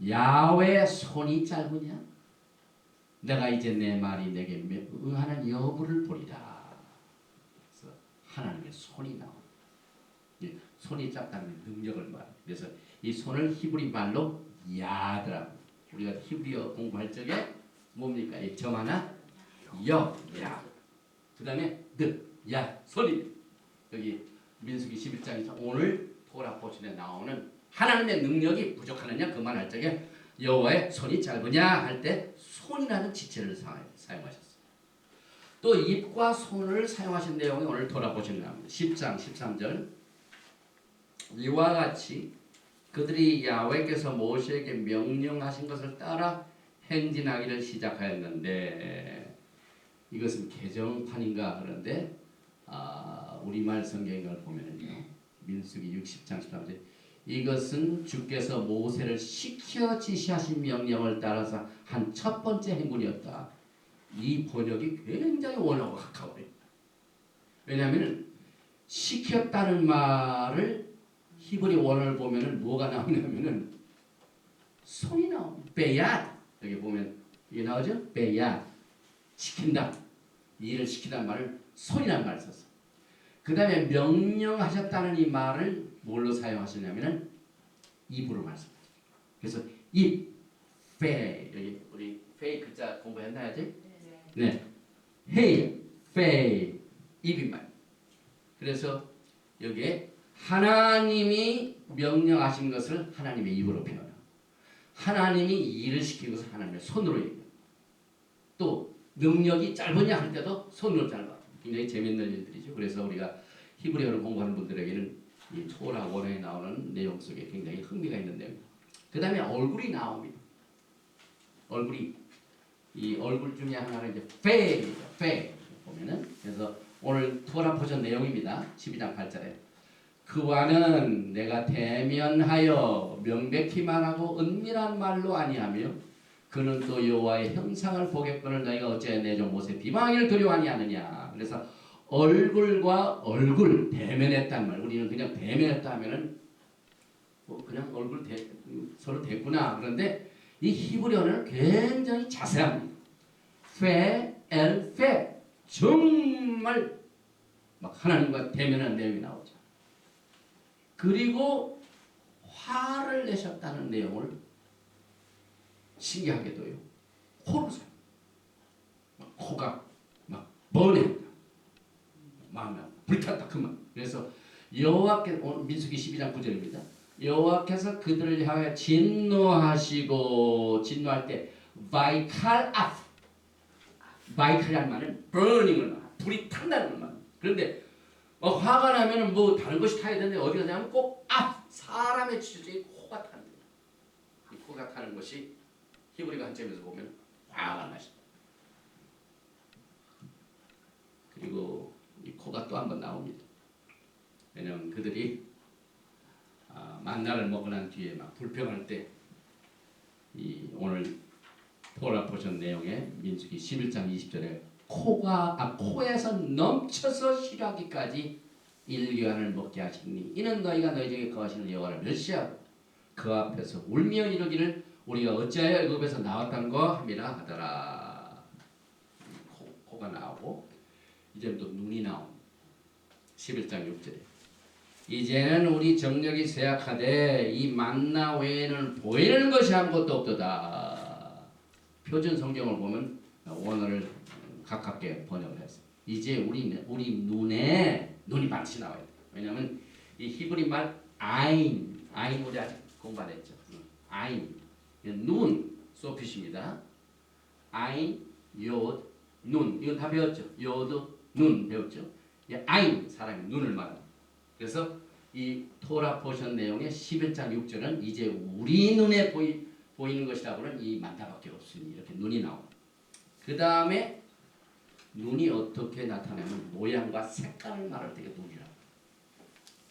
야훼 손이 짧으냐? 내가 이제 내 말이 내게 응하는 여부를 보리라. 그래서 하나님의 손이 나와. 손이 짧다는 능력을 말해요. 그래서 이 손을 히브리 말로 야드라고. 우리가 히브리어 공부할 적에 뭡니까? 이 점 하나 여, 야. 그 다음에 야, 손이. 여기 민수기 11장에서 오늘 토라 포션에 나오는 하나님의 능력이 부족하느냐 그 말 할 적에 여호와의 손이 짧으냐 할 때 손이라는 지체를 사용하셨어요. 또 입과 손을 사용하신 내용이 오늘 토라 포션에 나옵니다. 10장 13절 이와 같이 그들이 야훼께서 모세에게 명령하신 것을 따라 행진하기를 시작하였는데 이것은 개정판인가 그런데 우리말 성경을 보면은요 민수기 60장 13절 이것은 주께서 모세를 시켜 지시하신 명령을 따라서 한 첫 번째 행군이었다. 이 번역이 굉장히 원어와 가까워요. 왜냐하면 시켰다는 말을 히브리 원어를 보면은 뭐가 나오냐면은 손이 나옵니다. 베야 여기 보면 이게 나오죠? 베야 시킨다. 일을 시키다는 말을 손이라는 말을 썼어. 그 다음에 명령하셨다는 이 말을 뭘로 사용하시냐면은 입으로 말씀하죠. 그래서 입, 페 여기 우리 페이 글자 공부했나야지? 네. 헤이, 페이 입입니다. 그래서 여기에 하나님이 명령하신 것을 하나님의 입으로 표현하고 하나님이 일을 시킨 것을 하나님의 손으로 얘기해요. 또 능력이 짧으냐 할 때도 손으로 짧아. 굉장히 재밌는 일들이죠. 그래서 우리가 히브리어를 공부하는 분들에게는 이 토라 원어에 나오는 내용 속에 굉장히 흥미가 있는 내용입니다. 그 다음에 얼굴이 나옵니다. 얼굴이 이 얼굴 중에 하나가 이제 페이 보면은 그래서 오늘 토라 포션 내용입니다. 12장 8절에 그와는 내가 대면하여 명백히 말하고 은밀한 말로 아니하며 그는 또 여호와의 형상을 보겠거늘 너희가 어찌하여 내 종 모세 비방하기를 두려워하니 하느냐. 그래서 얼굴과 얼굴 대면했단 말. 우리는 그냥 대면했다 하면은 뭐 그냥 얼굴 서로 대구나. 그런데 이 히브리어는 굉장히 자세합니다. 페 정말 막 하나님과 대면한 내용이 나오죠. 그리고 화를 내셨다는 내용을 신기하게도요. 코로 사. 코가 막 번했다. 마음에 불탔다 그 말. 그래서 여호와께 민수기 12장 9절입니다. 여호와께서 그들을 향해 진노하시고 진노할 때 바이칼 앞 바이칼이라는 말은 burning을 말 불이 탄다는 말. 그런데 화가 나면은 뭐 다른 것이 타야 되는데 어디가 되냐면 꼭 앞 사람의 주제에 코가 타는 거예요. 이 코가 타는 것이 히브리 관점에서 보면 화가 나십니다. 그리고 이 코가 또 한 번 나옵니다. 왜냐하면 그들이 만나를 먹고 난 뒤에 막 불평할 때 이 오늘 토라 포션 내용의 민수기 11장 20절에 코에서 넘쳐서 싫어하기까지 일교환을 먹게 하시니 이는 너희가 너희 중에 거하시는 여호와를 멸시하고 그 앞에서 울며 이르기를 우리가 어찌하여 애굽에서 나왔던가 함이라 하더라. 코가 나오고 이제부터 눈이 나옵니다. 11장 6절에 이제는 우리 정력이 쇠약하되 이 만나 외에는 보이는 것이 아무것도 없도다. 표준 성경을 보면 원어를 가깝게 번역을 했어요. 이제 우리 눈이 반드시 나와야 돼요. 왜냐하면 이 히브리 말 아인 우리 공부 안 했죠. 아인 눈 소핏입니다. 아인 요드 눈 이건 다 배웠죠. 요드 눈 배웠죠. 아인 사람이 눈을 말합니다. 그래서 이 토라 포션 내용의 11장 6절은 이제 우리 눈에 보이는 것이라고는 이 만나밖에 없으니 이렇게 눈이 나옵니다. 그 다음에 눈이 어떻게 나타나면 모양과 색깔을 말할 때 눈이라고.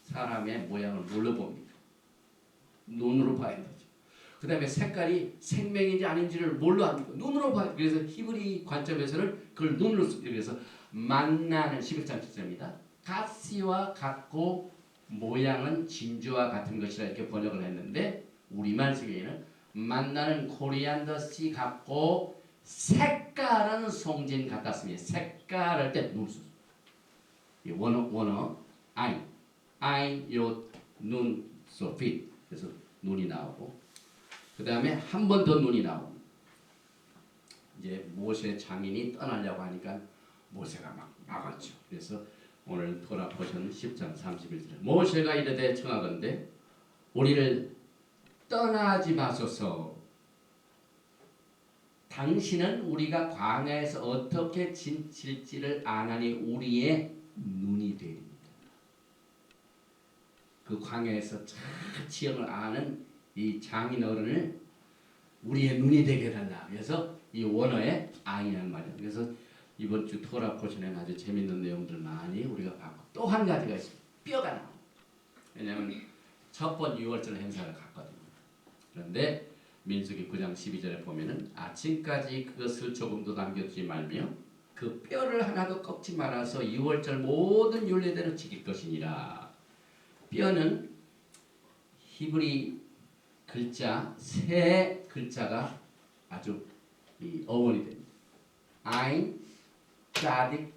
사람의 모양을 뭘로 봅니까? 눈으로 봐야 되죠. 그 다음에 색깔이 생명인지 아닌지를 뭘로 합니까? 눈으로 봐요. 그래서 히브리 관점에서는 그걸 눈으로 쓰죠. 그래서 만나는 11장 7절입니다. 가시와 같고 모양은 진주와 같은 것이라 이렇게 번역을 했는데 우리말 속에는 만나는 코리안더씨 같고 색깔은 송진 같았습니다. 색깔 할 때 눈 쓰죠. 원어 아인 요눈 소핏 그래서 눈이 나오고 그 다음에 한 번 더 눈이 나옵니다. 이제 모세 장인이 떠나려고 하니까 모세가 막 막았죠. 그래서 오늘 토라 포션 10장 31절에 모세가 이르되 청하건대 우리를 떠나지 마소서. 당신은 우리가 광야에서 어떻게 지칠지를 아나니 우리의 눈이 되리이다. 그 광야에서 참 지형을 아는 이 장인 어른을 우리의 눈이 되게 해달라. 그래서 이 원어의 아이라는 말이에요. 그래서 이번 주 토라 포션에는 아주 재밌는 내용들 많이 우리가 봤고 또 한 가지가 있어요. 뼈가 나옵니다. 왜냐하면 첫 번 6월절 행사를 갔거든요. 그런데 민수기 9장 12절에 보면은 아침까지 그것을 조금도 남겨두지 말며 그 뼈를 하나도 꺾지 말아서 6월절 모든 율례대로 지킬 것이니라. 뼈는 히브리 글자 세 글자가 아주 이 어원이 됩니다. 아인 짜딕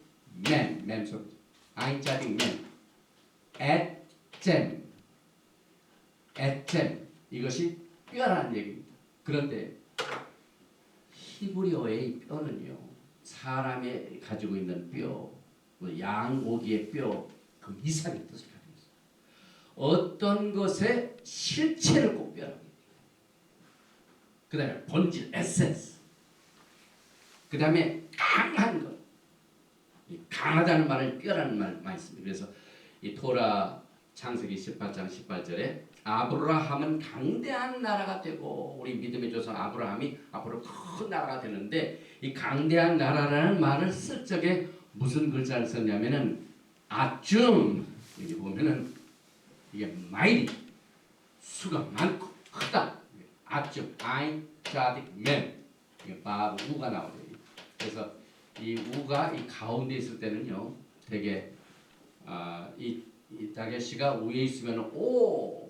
맨 소리. 아인 짜딕 맨 엣젠 이것이 뼈라는 얘기입니다. 그런데 히브리어의 뼈는요 사람이 가지고 있는 뼈, 양고기의 뼈 그 이상의 뜻을 가지고 있어요. 어떤 것의 실체를 꼭 뼈라고 해요. 그 다음에 본질, 에센스. 그 다음에 강한 것. 강하다는 말을 뼈라는 말 많이 씁니다. 그래서 이 토라 창세기 18장 18절에 아브라함은 강대한 나라가 되고 우리 믿음의 조상 아브라함이 앞으로 큰 나라가 되는데 이 강대한 나라라는 말을 쓸 적에 무슨 글자를 썼냐면은 아줌 여기 보면은 이게 마이리 수가 많고 크다 아줌 아인 자딕 맨 이게 바 우가 나오죠. 그래서 이 우가 이 가운데 있을 때는요 되게 이 다게시가 위에 있으면 오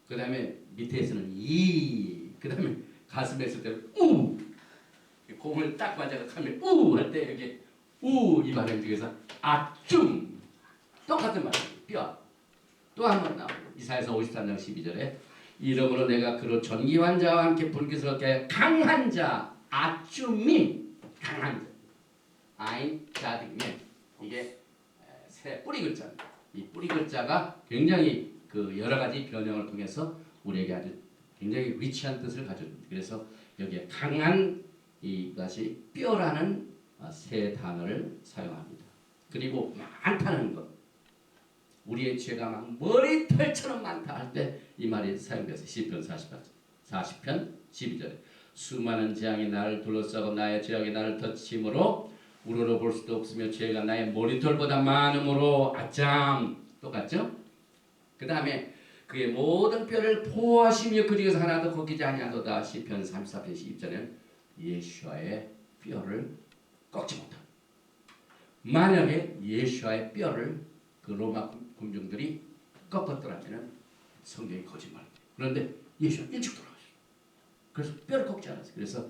그 다음에 밑에서는 이 그 다음에 가슴에 있을 때는 우 공을 딱 맞아가면 우 할 때 여기 우 이 발음 중에서 아줌 똑같은 말이에요. 뼈 또 한 번 나오고 이사야서 53장 12절에 이러므로 내가 그로 존귀한 자와 함께 불기스럽게 강한 자 아줌이 강한 자 아인 자딕맨 이게 새 뿌리 글자. 이 뿌리 글자가 굉장히 그 여러 가지 변형을 통해서 우리에게 아주 굉장히 위치한 뜻을 가져옵니다. 그래서 여기에 강한 이것이 뼈라는 새 단어를 사용합니다. 그리고 많다는 것. 우리의 죄가 막 머리털처럼 많다 할 때 이 말이 사용돼서 시편 40편 12절에 수많은 재앙이 나를 둘러싸고 나의 죄악이 나를 덮침으로 우러러볼 수도 없으며 죄가 나의 머리털보다 많음으로 아참 똑같죠? 그 다음에 그의 모든 뼈를 보호하시며 그 중에서 하나도 걷기지 아니하도다. 시편 34편 12절에는 예수와의 뼈를 꺾지 못한다. 만약에 예수와의 뼈를 그 로마 군중들이 꺾었더라면 성경이 거짓말이에요. 그런데 예수는 일찍 돌아가셨어요. 그래서 뼈를 꺾지 않았어요. 그래서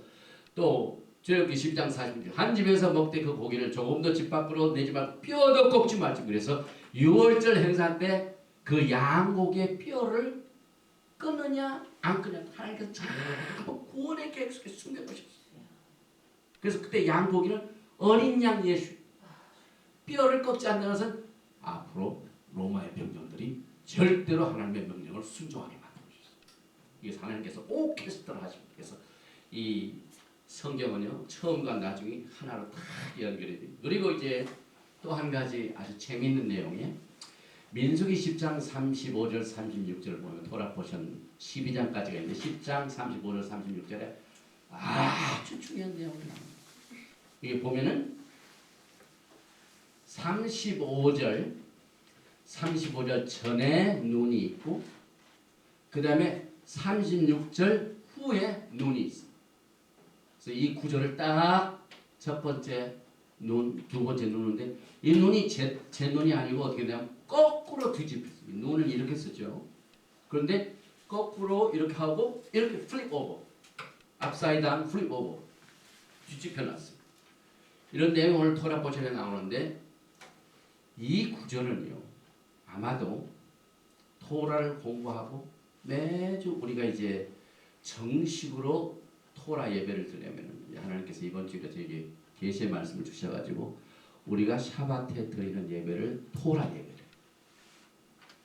또 출애굽기 12장 46절 한 집에서 먹되 그 고기를 조금 더 집 밖으로 내지 말고 뼈도 꺾지 말지. 그래서 6월절 행사 때 그 양고기의 뼈를 끊느냐 안 끊느냐 하나님께서 전부 구원의 계획 속에 숨겨놓으셨어요. 그래서 그때 양고기는 어린 양 예수 뼈를 꺾지 않는 것은 앞으로 로마의 병정들이 절대로 하나님의 명령을 순종하게 만들어주셨어요. 이게 하나님께서 오케스트라 하십니다. 그래서 이 성경은요 처음과 나중이 하나로 다 연결이 돼요. 그리고 이제 또 한 가지 아주 재미있는 내용이 민수기 10장 35절 36절을 보면 토라 포션 12장까지가 있는데 10장 35절 36절에 아주 중요한 내용이 나옵니다. 이게 보면은 35절 전에 눈이 있고 그 다음에 36절 후에 눈이 있어. 그래서 이 구절을 딱 첫 번째 눈, 두 번째 눈인데 이 눈이 제 눈이 아니고 어떻게 되냐면 거꾸로 뒤집혔어요. 눈은 이렇게 쓰죠. 그런데 거꾸로 이렇게 하고 이렇게 플립 오버, upside down 플립 오버 뒤집혀놨어요. 이런 내용이 오늘 토라 포션에 나오는데 이 구절은요 아마도 토라를 공부하고 매주 우리가 이제 정식으로 토라 예배를 드리면 하나님께서 이번 주에 저에게 계시의 말씀을 주셔가지고 우리가 샤바트에 드리는 예배를 토라 예배를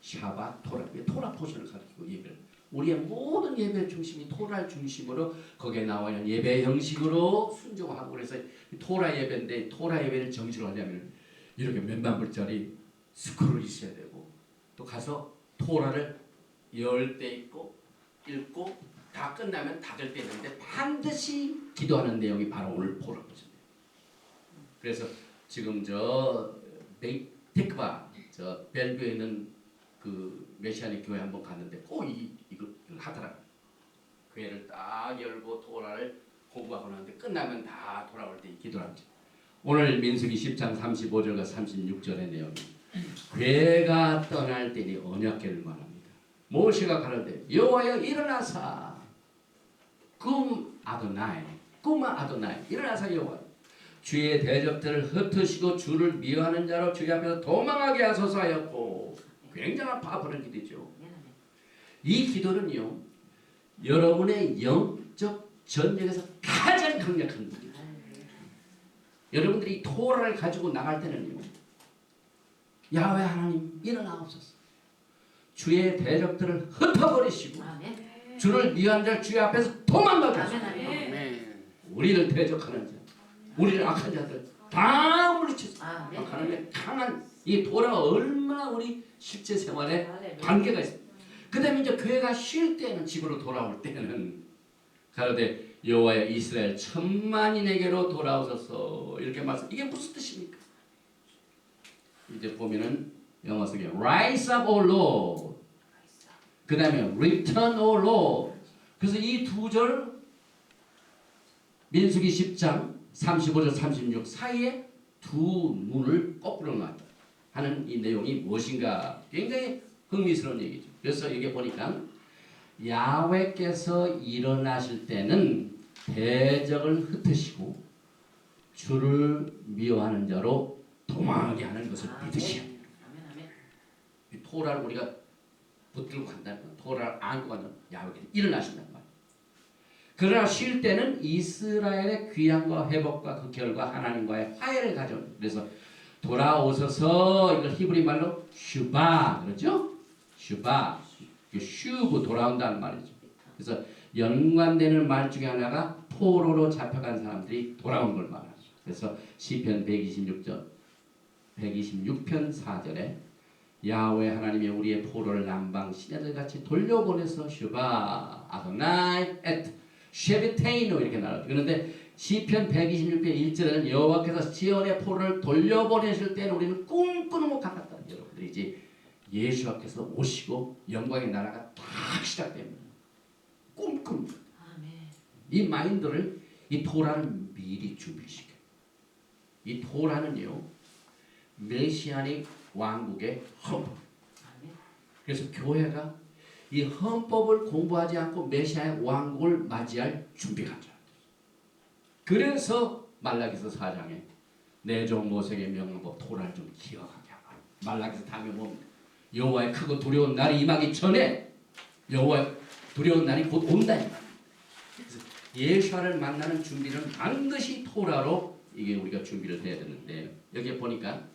샤바 토라 토라 포션을 가지고 예배를 우리의 모든 예배 중심이 토라를 중심으로 거기에 나와 있는 예배 형식으로 순종하고 그래서 토라 예배인데 토라 예배를 정식으로 하려면 이렇게 몇만 불짜리 스크롤이 있어야 되고 또 가서 토라를 열 때 있고 읽고 다 끝나면 닫을 때 있는데 반드시 기도하는 내용이 바로 오늘 토라 포션이에요. 그래서 지금 저 테크바 저 벨뷰에 있는 그 메시아닉 교회 한번 갔는데 꼭 이거 하더라고요. 교회를 딱 열고 토라를 공부하고 나는데 끝나면 다 돌아올 때 기도를 하죠. 오늘 민수기 10장 35절과 36절의 내용이 괴가 떠날 때니 언약궤를 말합니다. 모세가 가로되 여호와여 일어나사 꿈마 아도나이 일어나사 여호와 주의 대적들을 흩으시고 주를 미워하는 자로 주의 앞에서 도망하게 하소서 하였고 굉장한 파워풀한 기도죠. 이 기도는요 여러분의 영적 전쟁에서 가장 강력한 기도죠. 여러분들이 토라를 가지고 나갈 때는요 야훼 하나님 일어나옵소서 주의 대적들을 흩어버리시고 주를 미워하는 자를 주의 앞에서 도망가게 하소서. 우리를 대적하는 자 우리를 악한 자들 다 물리치소. 하나님의 강한 이 토라가 얼마나 우리 실제 생활에 관계가 있습니다. 그 다음에 이제 교회가 쉴 때는 집으로 돌아올 때는 가로되 여호와의 이스라엘 천만인에게로 돌아오소서 이렇게 말씀. 이게 무슨 뜻입니까? 이제 보면은 영어 속에 Rise up, O Lord. 그 다음에 Return, O Lord. 그래서 이 두 절 민수기 10장 35절 36 사이에 두 문을 거꾸로 놨다 하는 이 내용이 무엇인가 굉장히 흥미스러운 얘기죠. 그래서 여기 보니까 야훼께서 일어나실 때는 대적을 흩으시고 주를 미워하는 자로 도망하게 하는 것을 믿으시오. 이 토라를 우리가 붙들고 간다는 건 토라를 안고 간다는 야훼께서 일어나신다는 말. 그러나 쉴 때는 이스라엘의 귀환과 회복과 그 결과 하나님과의 화해를 가져옵니다. 그래서 돌아오셔서 이걸 히브리 말로 슈바 그러죠? 슈바 슈브 돌아온다는 말이죠. 그래서 연관되는 말 중에 하나가 포로로 잡혀간 사람들이 돌아온 걸 말하죠. 그래서 시편 126편 4절에 야훼 하나님이 우리의 포로를 남방 시내들같이 돌려보내서 슈바 아도나이 엣 쉐비테이노 이렇게 나오죠. 그런데 시편 126편 1절에는 여호와께서 지온의 포로를 돌려보내실 때는 우리는 꿈꾸는 것 같았다. 여러분들이 이제 예수께서 오시고 영광의 나라가 딱 시작됩니다. 꿈꾸는 것. 이 마인드를 이 토라는 미리 준비시켜요. 이 토라는요 메시아닉 왕국의 헌법. 그래서 교회가 이 헌법을 공부하지 않고 메시아의 왕국을 맞이할 준비가 안 돼요. 그래서 말라기서 4장에 내 종 모세에게 명한 법 토라를 좀 기억하게 하라. 말라기서 다음에 보면 여호와의 크고 두려운 날이 임하기 전에 여호와의 두려운 날이 곧 온다. 그래서 예수를 만나는 준비는 반드시 토라로 이게 우리가 준비를 해야 되는데 여기 보니까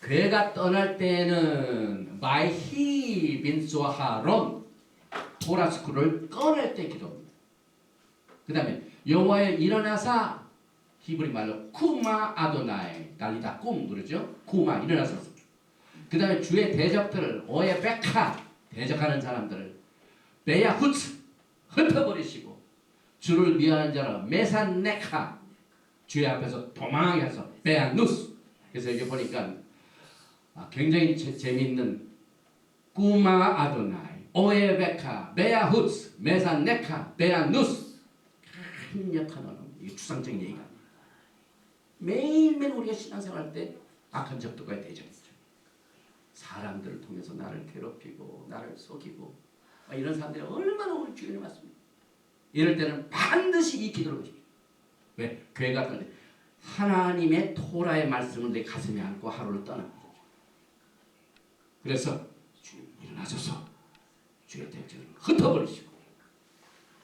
괴가 떠날 때는 마히 민수와 하론 토라 스쿨을 꺼낼 때 기도합니다. 그 다음에 여호와의 일어나사 히브리 말로 쿠마 아도나이 달리다 꿈 그러죠. 쿠마 일어나서 그 다음에 주의 대적들을 오에 베카 대적하는 사람들을 베야 후츠 흩어버리시고 주를 미워하는 자를 메산네카 주의 앞에서 도망하게 해서 베야 누스. 그래서 여기 보니까 굉장히 재미있는 꾸마 아도나이 오에 베카 베야 후츠 메산네카 베야 누스 강력한 언어. 이게 추상적인 얘기가 아니에요. 매일매일 우리가 신앙생활할 때 악한 적들과의 대적이죠. 사람들을 통해서 나를 괴롭히고 나를 속이고 이런 사람들이 얼마나 우리 주변에 많습니다. 이럴 때는 반드시 이 기도를 보십시오. 왜? 괴가 떠날 때 하나님의 토라의 말씀을 내 가슴에 안고 하루를 떠납니다. 그래서 주님 일어나소서 주의 대적을 흩어버리시고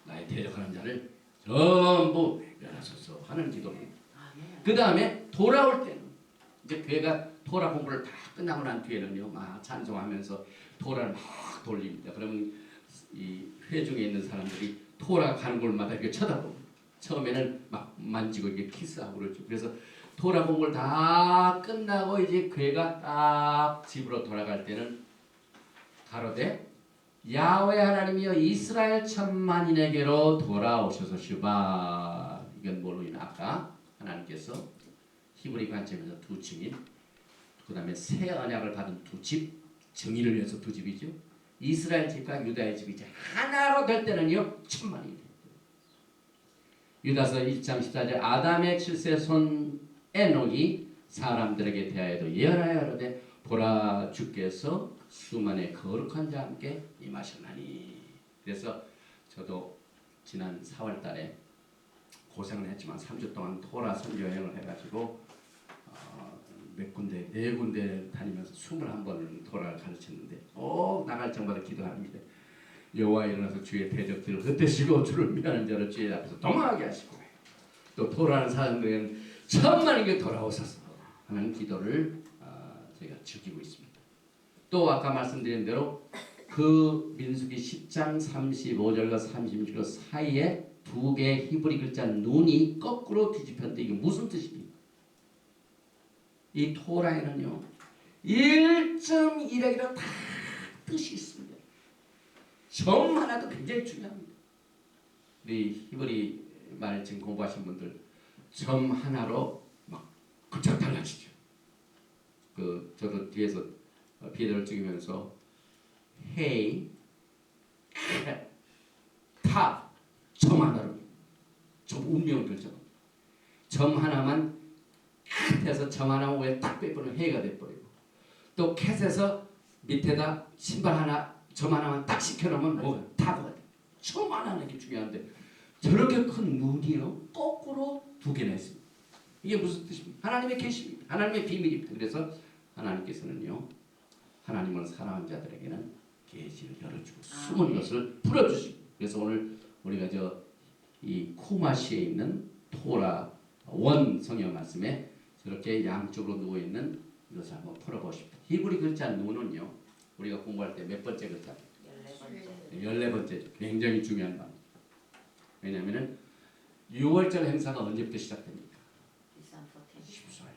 나의 대적하는 자를 전부 멸하소서 하는 기도입니다. 그 다음에 돌아올 때는 이제 교회가 토라 공부를 다 끝나고 난 뒤에는요 막 찬송하면서 토라를 막 돌립니다. 그러면 이 회중에 있는 사람들이 토라 가는 곳마다 이렇게 쳐다봅니다. 처음에는 막 만지고 이렇게 키스하고 그러죠. 그래서 토라 공부를 다 끝나고 이제 교회가 딱 집으로 돌아갈 때는 가로되 야훼 하나님이여 이스라엘 천만인에게로 돌아오셔서 슈바. 이건 뭘로 인하 아까 하나님께서 히브리 관점에서 두 증인 그 다음에 새 언약을 받은 두 집 정의를 위해서 두 집이죠. 이스라엘 집과 유다의 집이 이제 하나로 될 때는요 천만인이 돼요. 유다서 1장 14절 아담의 7세 손 에녹이 사람들에게 대하여도 예언하여 이르되 보라 주께서 수만의 거룩한 자와 함께 임하셨나니. 그래서 저도 지난 4월 달에 고생을 했지만 3주 동안 토라 선교 여행을 해가지고 몇 군데, 4군데 다니면서 21번을 토라를 가르쳤는데 나갈 때마다 기도합니다. 여호와 일어나서 주의 대적들을 흩으시고 주를 미워하는 자를 주의 앞에서 도망하게 하시고 또 토라하는 사람들은 천만에게 돌아오셔서 하는 기도를 제가 지키고 있습니다. 또 아까 말씀드린 대로 그 민수기 10장 35절과 36절 사이에 두 개의 히브리 글자 눈이 거꾸로 뒤집혔는데 이게 무슨 뜻입니까? 이 토라에는요 1.1에게로 다 뜻이 있습니다. 점 하나도 굉장히 중요합니다. 우리 히브리 말 지금 공부하신 분들 점 하나로 막 극적 달라지죠. 저도 뒤에서 비례를 찍으면서 헤이 탑 점 하나로 좀 운명 결정. 점 하나만 캣에서 점 하나 위에 딱 빼버리면 해가 돼버리고 또 캣에서 밑에다 신발 하나 점 하나만 딱 시켜놓으면 뭐가 타고가 돼. 점 하나는 게 중요한데 저렇게 큰 눈이요 거꾸로 두 개나 있습니다. 이게 무슨 뜻입니까? 하나님의 계시입니다. 하나님의 비밀입니다. 그래서 하나님께서는요 하나님을 사랑하는 자들에게는 계시를 열어주고 숨은 것을 풀어주시고 그래서 오늘 우리가 이 쿠마시에 있는 토라 원 성경 말씀에 그렇게 양쪽으로 누워 있는 이것을 한번 풀어보십시오. 히브리 글자 누는요. 우리가 공부할 때 몇 번째 글자? 14번째. 14번째. 굉장히 중요한 말. 왜냐하면은 6월절 행사가 언제부터 시작됩니까? 14일.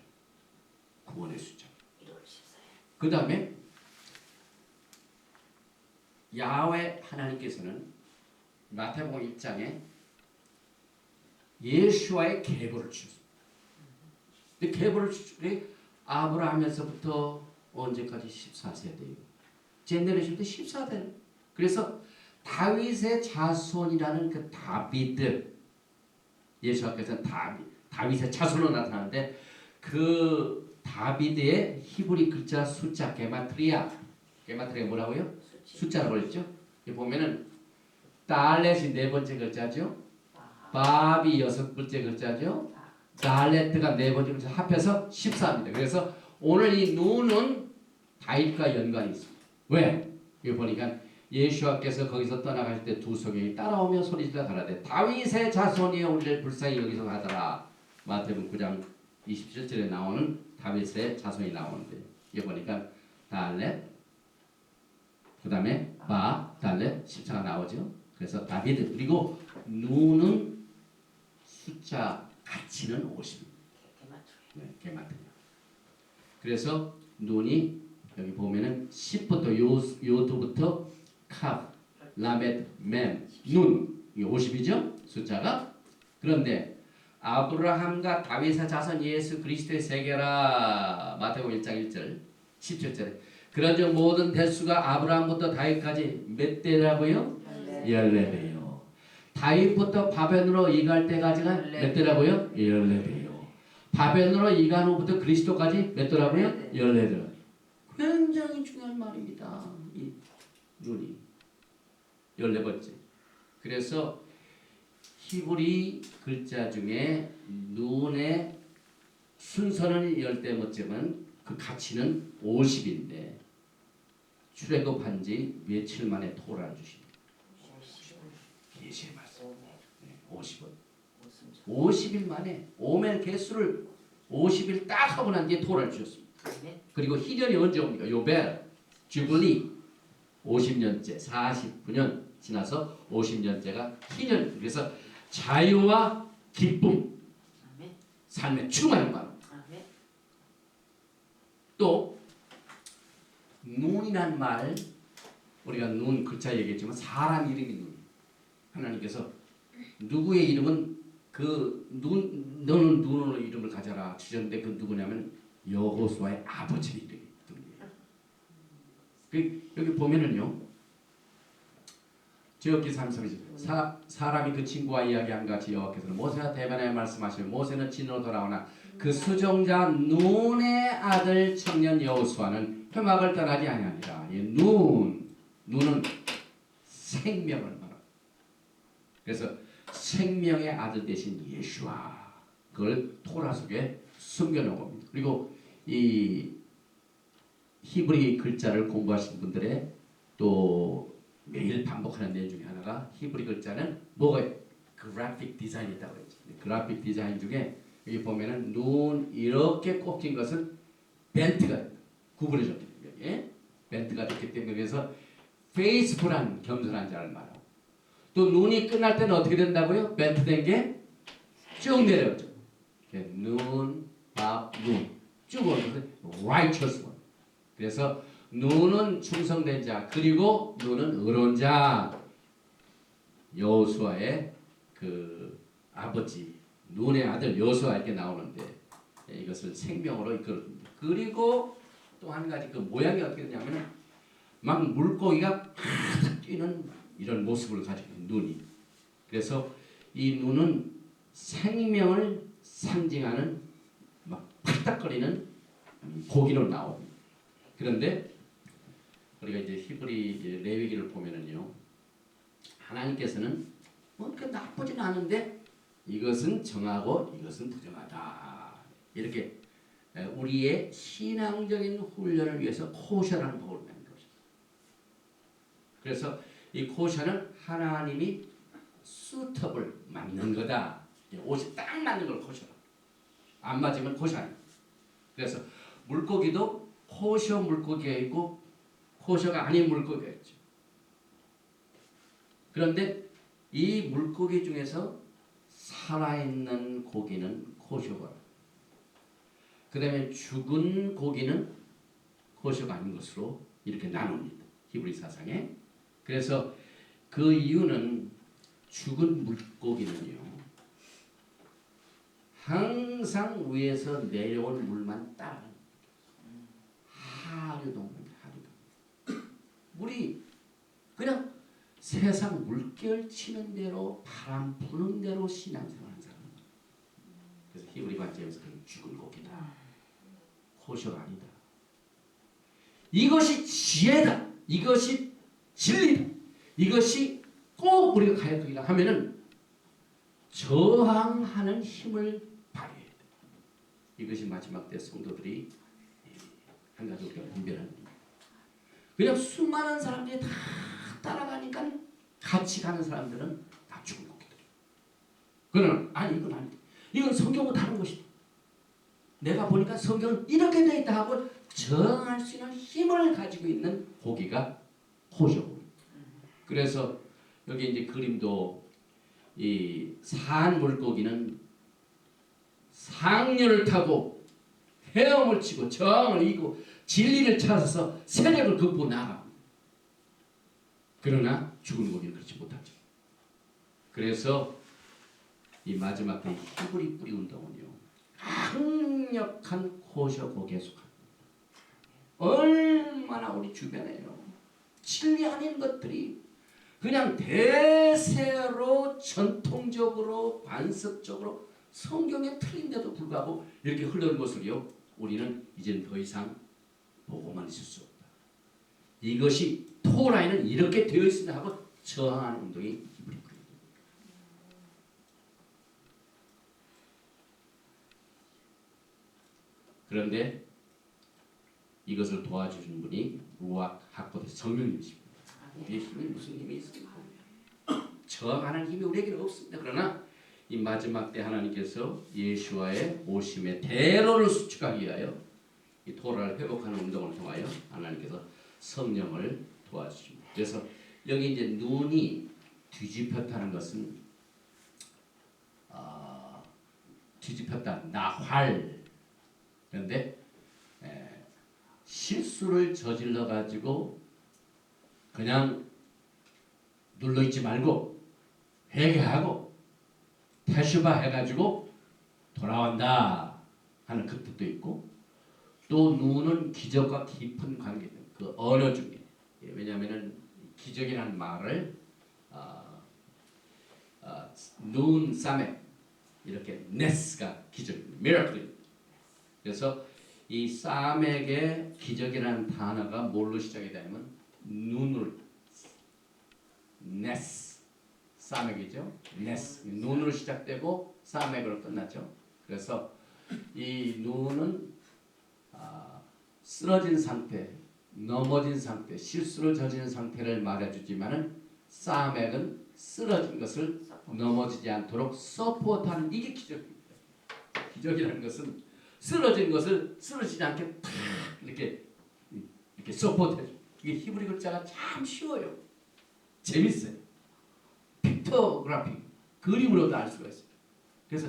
구원의 숫자. 1월 14일. 그 다음에 야훼 하나님께서는 마태복음 1장에 예수와의 계보를 주셨습니다. 근데 계보를 주셨더니 아브라함에서부터 언제까지 14세대예요. 제네레이션 때 14세대. 그래서 다윗의 자손이라는 그 다비드, 예수께서는 다윗의 자손으로 나타나는데 그 다비드의 히브리 글자 숫자 게마트리아가 뭐라고요? 숫자라고 그랬죠. 여기 보면은 달렛이 네 번째 글자죠. 밥이 여섯 번째 글자죠. 달렛가 네 번째 글자 합해서 14입니다. 그래서 오늘 이 눈은 다윗과 연관이 있습니다. 왜? 여기 보니까 예수와께서 거기서 떠나갈 때 두 성령이 따라오며 소리지르다 가라되 다윗의 자손이여 우리를 불쌍히 여기서 가더라. 마태복음 9장 27절에 나오는 다윗의 자손이 나오는데 여기 보니까 달렛 그 다음에 달렛 14가 나오죠. 그래서 다비드 그리고 눈은 숫자 가치는 50입니다. 네, 게마트리아. 그래서 눈이 여기 보면은 10부터 요도부터 캅, 라멧, 맴, 눈 이게 50이죠 숫자가. 그런데 아브라함과 다윗의 자손 예수 그리스도의 세계라 마태복음 1장 1절 17절에 그런즉 모든 대수가 아브라함부터 다윗까지 몇 대라고요? 14대요. 다윗부터 바벨론으로 이갈 때까지가 몇 대라고요? 14대요. 바벨론으로 이간 후부터 그리스도까지 몇 대라고요? 14대. 굉장히 중요한 말입니다. 이 눈이 14번째. 그래서 히브리 글자 중에 눈의 순서는 10대쯤은 그 가치는 50인데 출애굽한 지 며칠 만에 토라를 주십니다. 계시의 말씀. 네, 50원. 50일 만에 오멜 개수를 50일 딱 하고 난 뒤에 토라를 주셨습니다. 그리고 희년이 언제 옵니까? 요벨, 주블리 50년째, 49년 지나서 50년째가 희년. 그래서 자유와 기쁨, 삶의 충만한 것. 또 눈이란 말 우리가 눈 글자 얘기했지만 사람 이름이 눈. 하나님께서 누구의 이름은 그 너는 눈으로 이름을 가져라 주셨는데 그 누구냐면 여호수아의 아버지 이름이 눈이에요. 여기 보면은요. 지역기 3절이죠. 사람이 그 친구와 이야기한 같이 여호와께서는 모세와 대변하여 말씀하시며 모세는 진으로 돌아오나 그 수종자 눈의 아들 청년 여호수아는 회막을 떠나지 아니하니라. 눈은 생명을 말합니다. 그래서 생명의 아들 대신 예수와 그걸 토라 속에 숨겨놓은 겁니다. 그리고 이 히브리 글자를 공부하신 분들의 또 매일 반복하는 내용 중에 하나가 히브리 글자는 뭐가 그래픽 디자인이 있다고 했죠. 그래픽 디자인 중에 여기 보면은 눈 이렇게 꼽힌 것은 벤트가 구부러졌기 때문에 벤트가 됐기 때문에 그래서 페이스풀한 겸손한 자를 말하고 또 눈이 끝날 때는 어떻게 된다고요? 벤트 된 게 쭉 내려오죠. 눈, 밥, 눈 쭉 오는 것은 righteous one. 그래서 눈은 충성된 자 그리고 눈은 의로운 자 여호수아의 그 아버지 눈의 아들 여호수아에게 나오는데 이것을 생명으로 이끌어줍니다. 그리고 또 한 가지 그 모양이 어떻게 되냐면 막 물고기가 팍 뛰는 이런 모습을 가지고 있는 눈이. 그래서 이 눈은 생명을 상징하는 막 팍딱거리는 고기로 나옵니다. 그런데 우리가 이제 히브리 레위기를 보면은요, 하나님께서는 뭐 그 나쁘진 않은데 이것은 정하고 이것은 부정하다 이렇게 우리의 신앙적인 훈련을 위해서 코셔라는 법을 만들었어요. 그래서 이 코셔는 하나님이 수터블 맞는 거다. 옷이 딱 맞는 걸 코셔라. 안 맞으면 코셔 아니에요. 그래서 물고기도 코셔 물고기가 있고 코셔가 아닌 물고기가 있죠. 그런데 이 물고기 중에서 살아있는 고기는 코셔가, 그 다음에 죽은 고기는 코셔가 아닌 것으로 이렇게 나눕니다. 히브리 사상에. 그래서 그 이유는 죽은 물고기는요, 항상 위에서 내려온 물만 따라갑니다. 하류동입니다. 하류동. 물이 그냥 세상 물결 치는 대로 바람 부는 대로 신앙생활하는 사람입니다. 그래서 히브리 관점에서 그는 죽은 고기다. 코셔가 아니다. 이것이 지혜다. 이것이 진리다. 이것이 꼭 우리가 가야 하면은 저항하는 힘을 발휘해야 돼. 이것이 마지막 때 성도들이 한 가지 우리가 분별하는 겁니다. 그냥 수많은 사람들이 다 따라가니까 같이 가는 사람들은 다 죽은 고기들이에요. 그러나 아니 이건 아니다. 이건 성경은 다른 것이다. 내가 보니까 성경은 이렇게 되어 있다 하고 저항할 수 있는 힘을 가지고 있는 고기가 코셔고. 그래서 여기 이제 그림도 이 산 물고기는 상류를 타고 헤엄을 치고 저항을 이기고 진리를 찾아서 세력을 극복해 나갑니다. 그러나 죽은 고기는 그렇지 못하죠. 그래서 이 마지막 때 히브리 뿌리 운동은요, 강력한 코셔 고기에 속합니다. 얼마나 우리 주변에요, 진리 아닌 것들이 그냥 대세로 전통적으로 반석적으로 성경에 틀린데도 불구하고 이렇게 흘러는 것을요, 우리는 이제는 더 이상 보고만 있을 수 없다. 이것이 토라에는 이렇게 되어 있으나 하고 저항하는 운동이 히브리 뿌리. 그런데 이것을 도와주시는 분이 루악 하코드 성령님이십니다. 우리의 힘이 무슨 힘이 있습니까? 저항하는 힘이 우리에게는 없습니다. 그러나 이 마지막 때 하나님께서 예수와의 오심의 대로를 수축하기 위하여 이 토라를 회복하는 운동을 통하여 하나님께서 성령을 도와주십니다. 그래서 여기 이제 눈이 뒤집혔다는 것은 뒤집혔다, 나활. 그런데 실수를 저질러 가지고 그냥 눌러 있지 말고 회개하고 테슈바 해가지고 돌아온다 하는 그 뜻도 있고, 또 눈은 기적과 깊은 관계, 그 언어 중에, 왜냐하면은 기적이라는 말을 눈 사맥 이렇게 네스가 기적입니다. 미라클. 그래서 이 사맥의 기적이라는 단어가 뭘로 시작이 되냐면 눈을 네스 사맥이죠. 네스 눈으로 시작되고 사맥으로 끝났죠. 그래서 이 눈은 쓰러진 상태, 넘어진 상태, 실수를 저지른 상태를 말해주지만은 사맥은 쓰러진 것을 넘어지지 않도록 서포트하는, 이게 기적입니다. 기적이라는 것은 쓰러진 것을 쓰러지지 않게 탁 이렇게 서포트해줘. 이게 히브리 글자가 참 쉬워요. 재밌어요. 픽토그래피, 그림으로도 알 수가 있어요. 그래서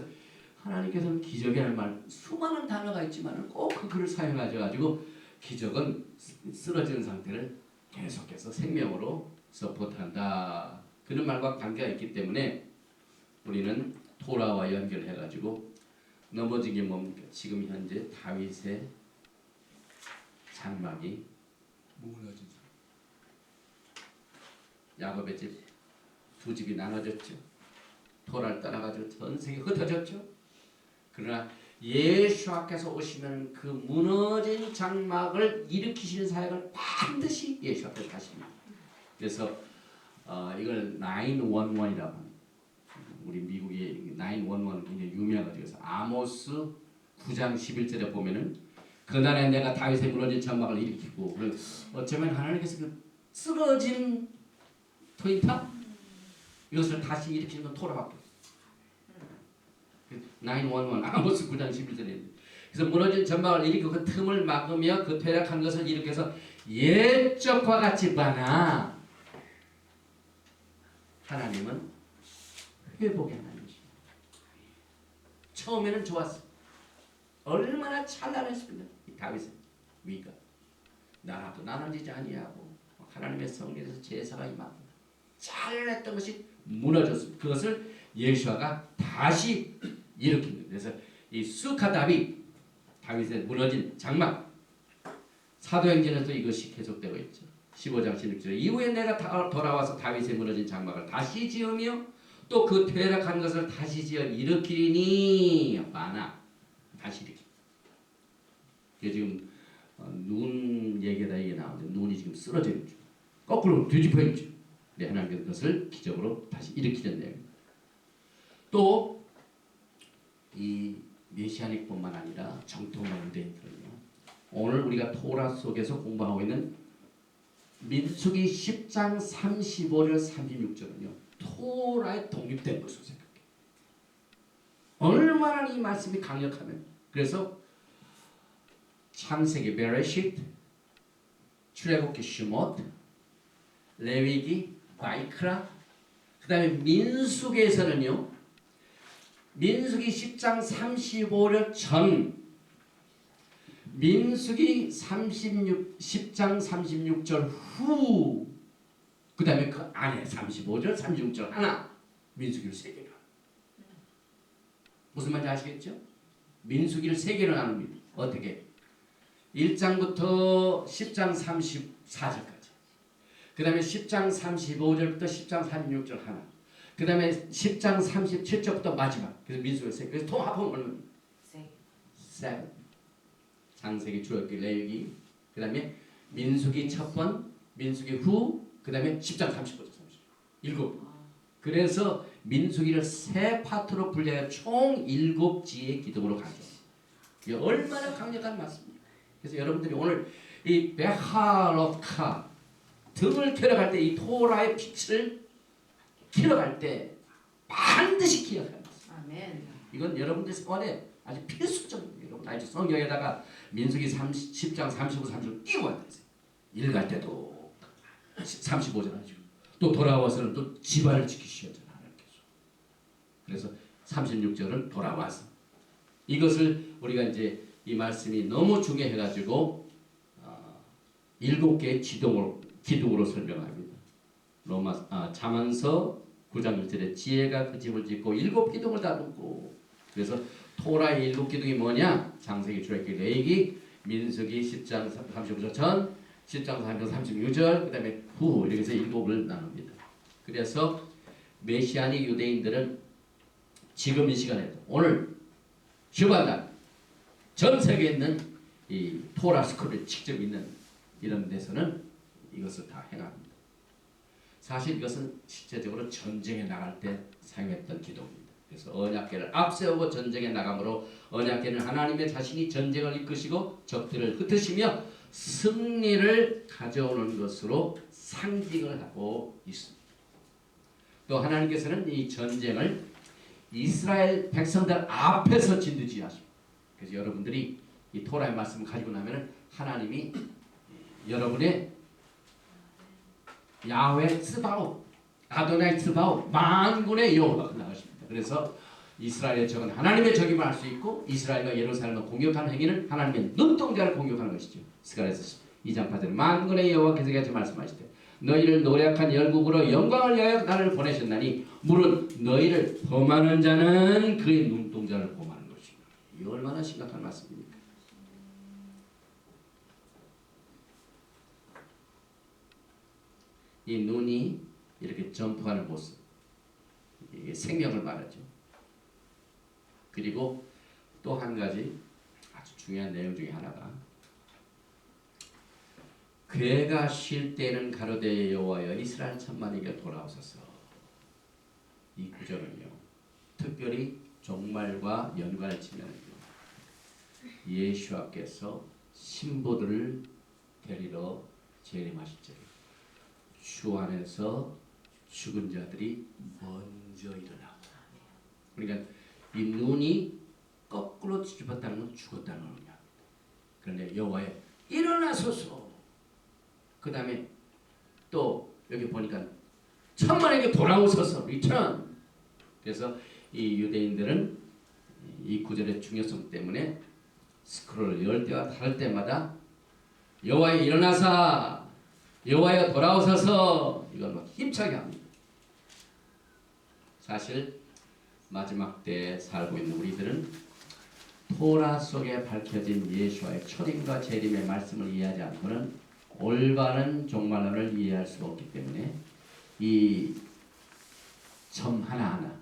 하나님께서는 기적이라는 말, 수많은 단어가 있지만 꼭 그 글을 사용하셔가지고 기적은 쓰러지는 상태를 계속해서 생명으로 서포트한다. 그런 말과 관계가 있기 때문에 우리는 토라와 연결해가지고 넘어진 게 뭡니까? 지금 현재 다윗의 장막이 무너진 상태. 야곱의 집 두 집이 나눠졌죠. 토라를 따라가지고 전 세계 흩어졌죠. 그러나 예수께서 오시면 그 무너진 장막을 일으키시는 사역을 반드시 예수께서 하십니다. 그래서 이걸 911이라고 합니다. 우리 미국의 911 굉장히 유명하죠. 그래서 아모스 9장 11절에 보면은 그날에 내가 다윗의 무너진 장막을 일으키고, 어쩌면 하나님께서 그 쓰러진 트윈탑 이것을 다시 일으키는 건 토라밖에 없어요. 911 아모스 9장 11절에 그래서 무너진 전망을 일으키고 그 틈을 막으며 그 퇴락한 것을 일으켜서 옛적과 같이 바나 하나님은 회복의 하나님이십니다. 처음에는 좋았어. 얼마나 찬란했습니다. 이 다윗의 위가 나라도 나눠지지 아니하고 하나님의 성전에서 제사가 임하고 찬란했던 것이 무너졌습니다. 그것을 여호수아가 다시 일으킵니다. 그래서 이 수카답이 다윗의 무너진 장막 사도행전에도 이것이 계속되고 있죠. 15장 16절 이후에 내가 돌아와서 다윗의 무너진 장막을 다시 지으며 또 그 퇴락한 것을 다시 지어 일으키니 바나 다시 일으키. 이게 지금 눈 얘기다 이게 나오는데 눈이 지금 쓰러져 있죠. 거꾸로 뒤집혀 있죠. 네, 하나님께서 그것을 기적으로 다시 일으키는 내용입니다. 또 이 메시아닉뿐만 아니라 정통한 유대인들은요. 오늘 우리가 토라 속에서 공부하고 있는 민수기 10장 35절 36절은요. 토라의 독립된 것으로 생각해요. 얼마나 이 말씀이 강력하면 그래서 창세기 베레시트, 출애굽기 슈못, 레위기 바이크라, 그 다음에 민수기에서는요. 민수기 10장 35절 전 민수기 10장 36절 후 그 다음에 그 안에 35절 36절 하나 민수기를 세 개로 무슨 말인지 아시겠죠? 민수기를 세 개로 나눕니다. 어떻게? 1장부터 10장 34절까지 그 다음에 10장 35절부터 10장 36절 하나 그 다음에 10장 37절부터 마지막 그래서 민수기 세 개. 그래서 통 합하면 얼마나? 세. 창세기, 출애굽기, 레위기 그 다음에 민수기 첫 번, 민수기 후 그 다음에 10장 35절 7 그래서 민수기를 세 파트로 분류해 총 7지의 기둥으로 가죠. 이게 얼마나 강력한 말씀입니까? 그래서 여러분들이 오늘 이 베하로카 등을 켜러갈 때 이 토라의 빛을 켜러갈 때 반드시 기억해야 합니다. 아멘. 이건 여러분들 생활에 아주 필수적입니다. 여러분 아주 성경에다가 민수기 10장 35, 36 띄고 왔다. 읽을 때도 35절 하죠. 또 돌아와서는 또 집안을 지키셔야죠. 하나님께서. 그래서 36절은 돌아와서 이것을 우리가 이제 이 말씀이 너무 중요해가지고 7개의 기둥으로 설명합니다. 잠언서 9장 1절에 지혜가 그 집을 짓고 7기둥을 다듬고 그래서 토라의 7기둥이 뭐냐? 창세기, 출애굽기, 레위기, 민수기 10장 35절 전 10장 36절 그 다음에 후 이렇게 해서 7을 나눕니다. 그래서 메시아닉 유대인들은 지금 이 시간에도 오늘 휴가날 전 세계에 있는 이 토라 스쿨을 직접 있는 이런 데서는 이것을 다 행합니다. 사실 이것은 실제적으로 전쟁에 나갈 때 사용했던 기도입니다. 그래서 언약궤를 앞세우고 전쟁에 나가므로 언약궤는 하나님의 자신이 전쟁을 이끄시고 적들을 흩으시며 승리를 가져오는 것으로 상징을 하고 있습니다. 또 하나님께서는 이 전쟁을 이스라엘 백성들 앞에서 진두지휘하십니다. 그래서 여러분들이 이 토라의 말씀을 가지고 나면은 하나님이 여러분의 야훼 츠바옷, 아도나이 츠바옷, 만군의 여호와가 나가십니다. 그래서 이스라엘의 적은 하나님의 적임을 알 수 있고 이스라엘과 예루살렘을 공격하는 행위는 하나님의 눈동자를 공격하는 것이죠. 스가랴서 2장 8절 만군의 여호와 계속해서 말씀하시되 너희를 노력한 열국으로 영광을 위하여 나를 보내셨나니 물은 너희를 범하는 자는 그의 눈동자를 범하는 것이다. 이 얼마나 심각한 말씀입니까? 이 눈이 이렇게 점프하는 모습 이게 생명을 말하죠. 그리고 또 한 가지 아주 중요한 내용 중에 하나가 괴가 쉴 때는 가로되 여호와여 이스라엘 천만에게 돌아오소서. 이 구절은요 특별히 종말과 연관을 지면요 예수께서 신부들을 데리러 재림하실 적에 주 안에서 죽은 자들이 먼저 일어나고 그러니까 이 눈이 거꾸로 뒤집었다는 건 죽었다는 거냐. 그런데 여호와의 일어나소서. 그 다음에 또 여기 보니까 천만에게 돌아오소서. 리턴. 그래서 이 유대인들은 이 구절의 중요성 때문에 스크롤을 열 때와 다를 때마다 여호와의 일어나사, 여호와의 돌아오소서, 이걸 막 힘차게 합니다. 사실 마지막 때에 살고 있는 우리들은 토라 속에 밝혀진 예수와의 초림과 재림의 말씀을 이해하지 않고는 올바른 종말론을 이해할 수가 없기 때문에 이 점 하나하나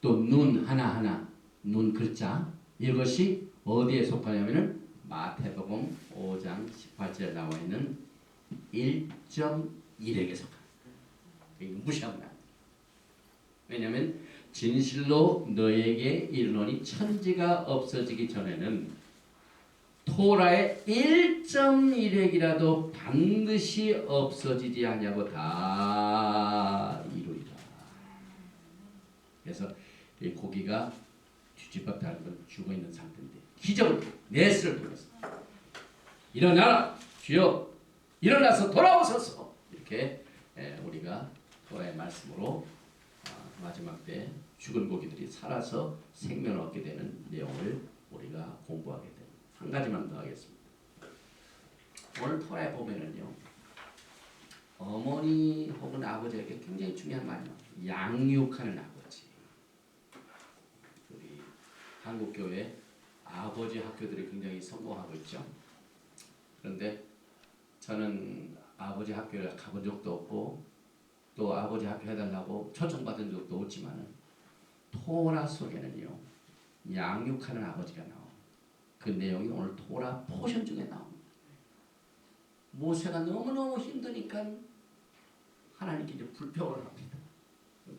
또 눈 하나하나, 눈 글자, 이것이 어디에 속하냐면은 마태복음 5장 18절에 나와 있는 1.1에게 속합니다. 이거 무시하면 안 돼요. 왜냐하면 진실로 너에게 이르노니 천지가 없어지기 전에는 토라의 1.1핵이라도 반드시 없어지지 않냐고 다 이루리라. 그래서 이 고기가 뒤집었다는 건 죽어있는 상태인데 기적을 내스를 통해서 일어나라 주여 일어나서 돌아오소서 이렇게 우리가 토라의 말씀으로 마지막 때 죽은 고기들이 살아서 생명을 얻게 되는 내용을 우리가 공부하게 됩니다. 한 가지만 더 하겠습니다. 오늘 토라에 보면은요, 어머니 혹은 아버지에게 굉장히 중요한 말이에요. 양육하는 아버지. 우리 한국 교회 아버지 학교들이 굉장히 성공하고 있죠. 그런데 저는 아버지 학교에 가본 적도 없고 또 아버지 학교 해달라고 초청받은 적도 없지만은 토라 속에는요 양육하는 아버지가 나와요. 그 내용이 오늘 토라 포션 중에 나옵니다. 모세가 너무너무 힘드니까 하나님께 이제 불평을 합니다.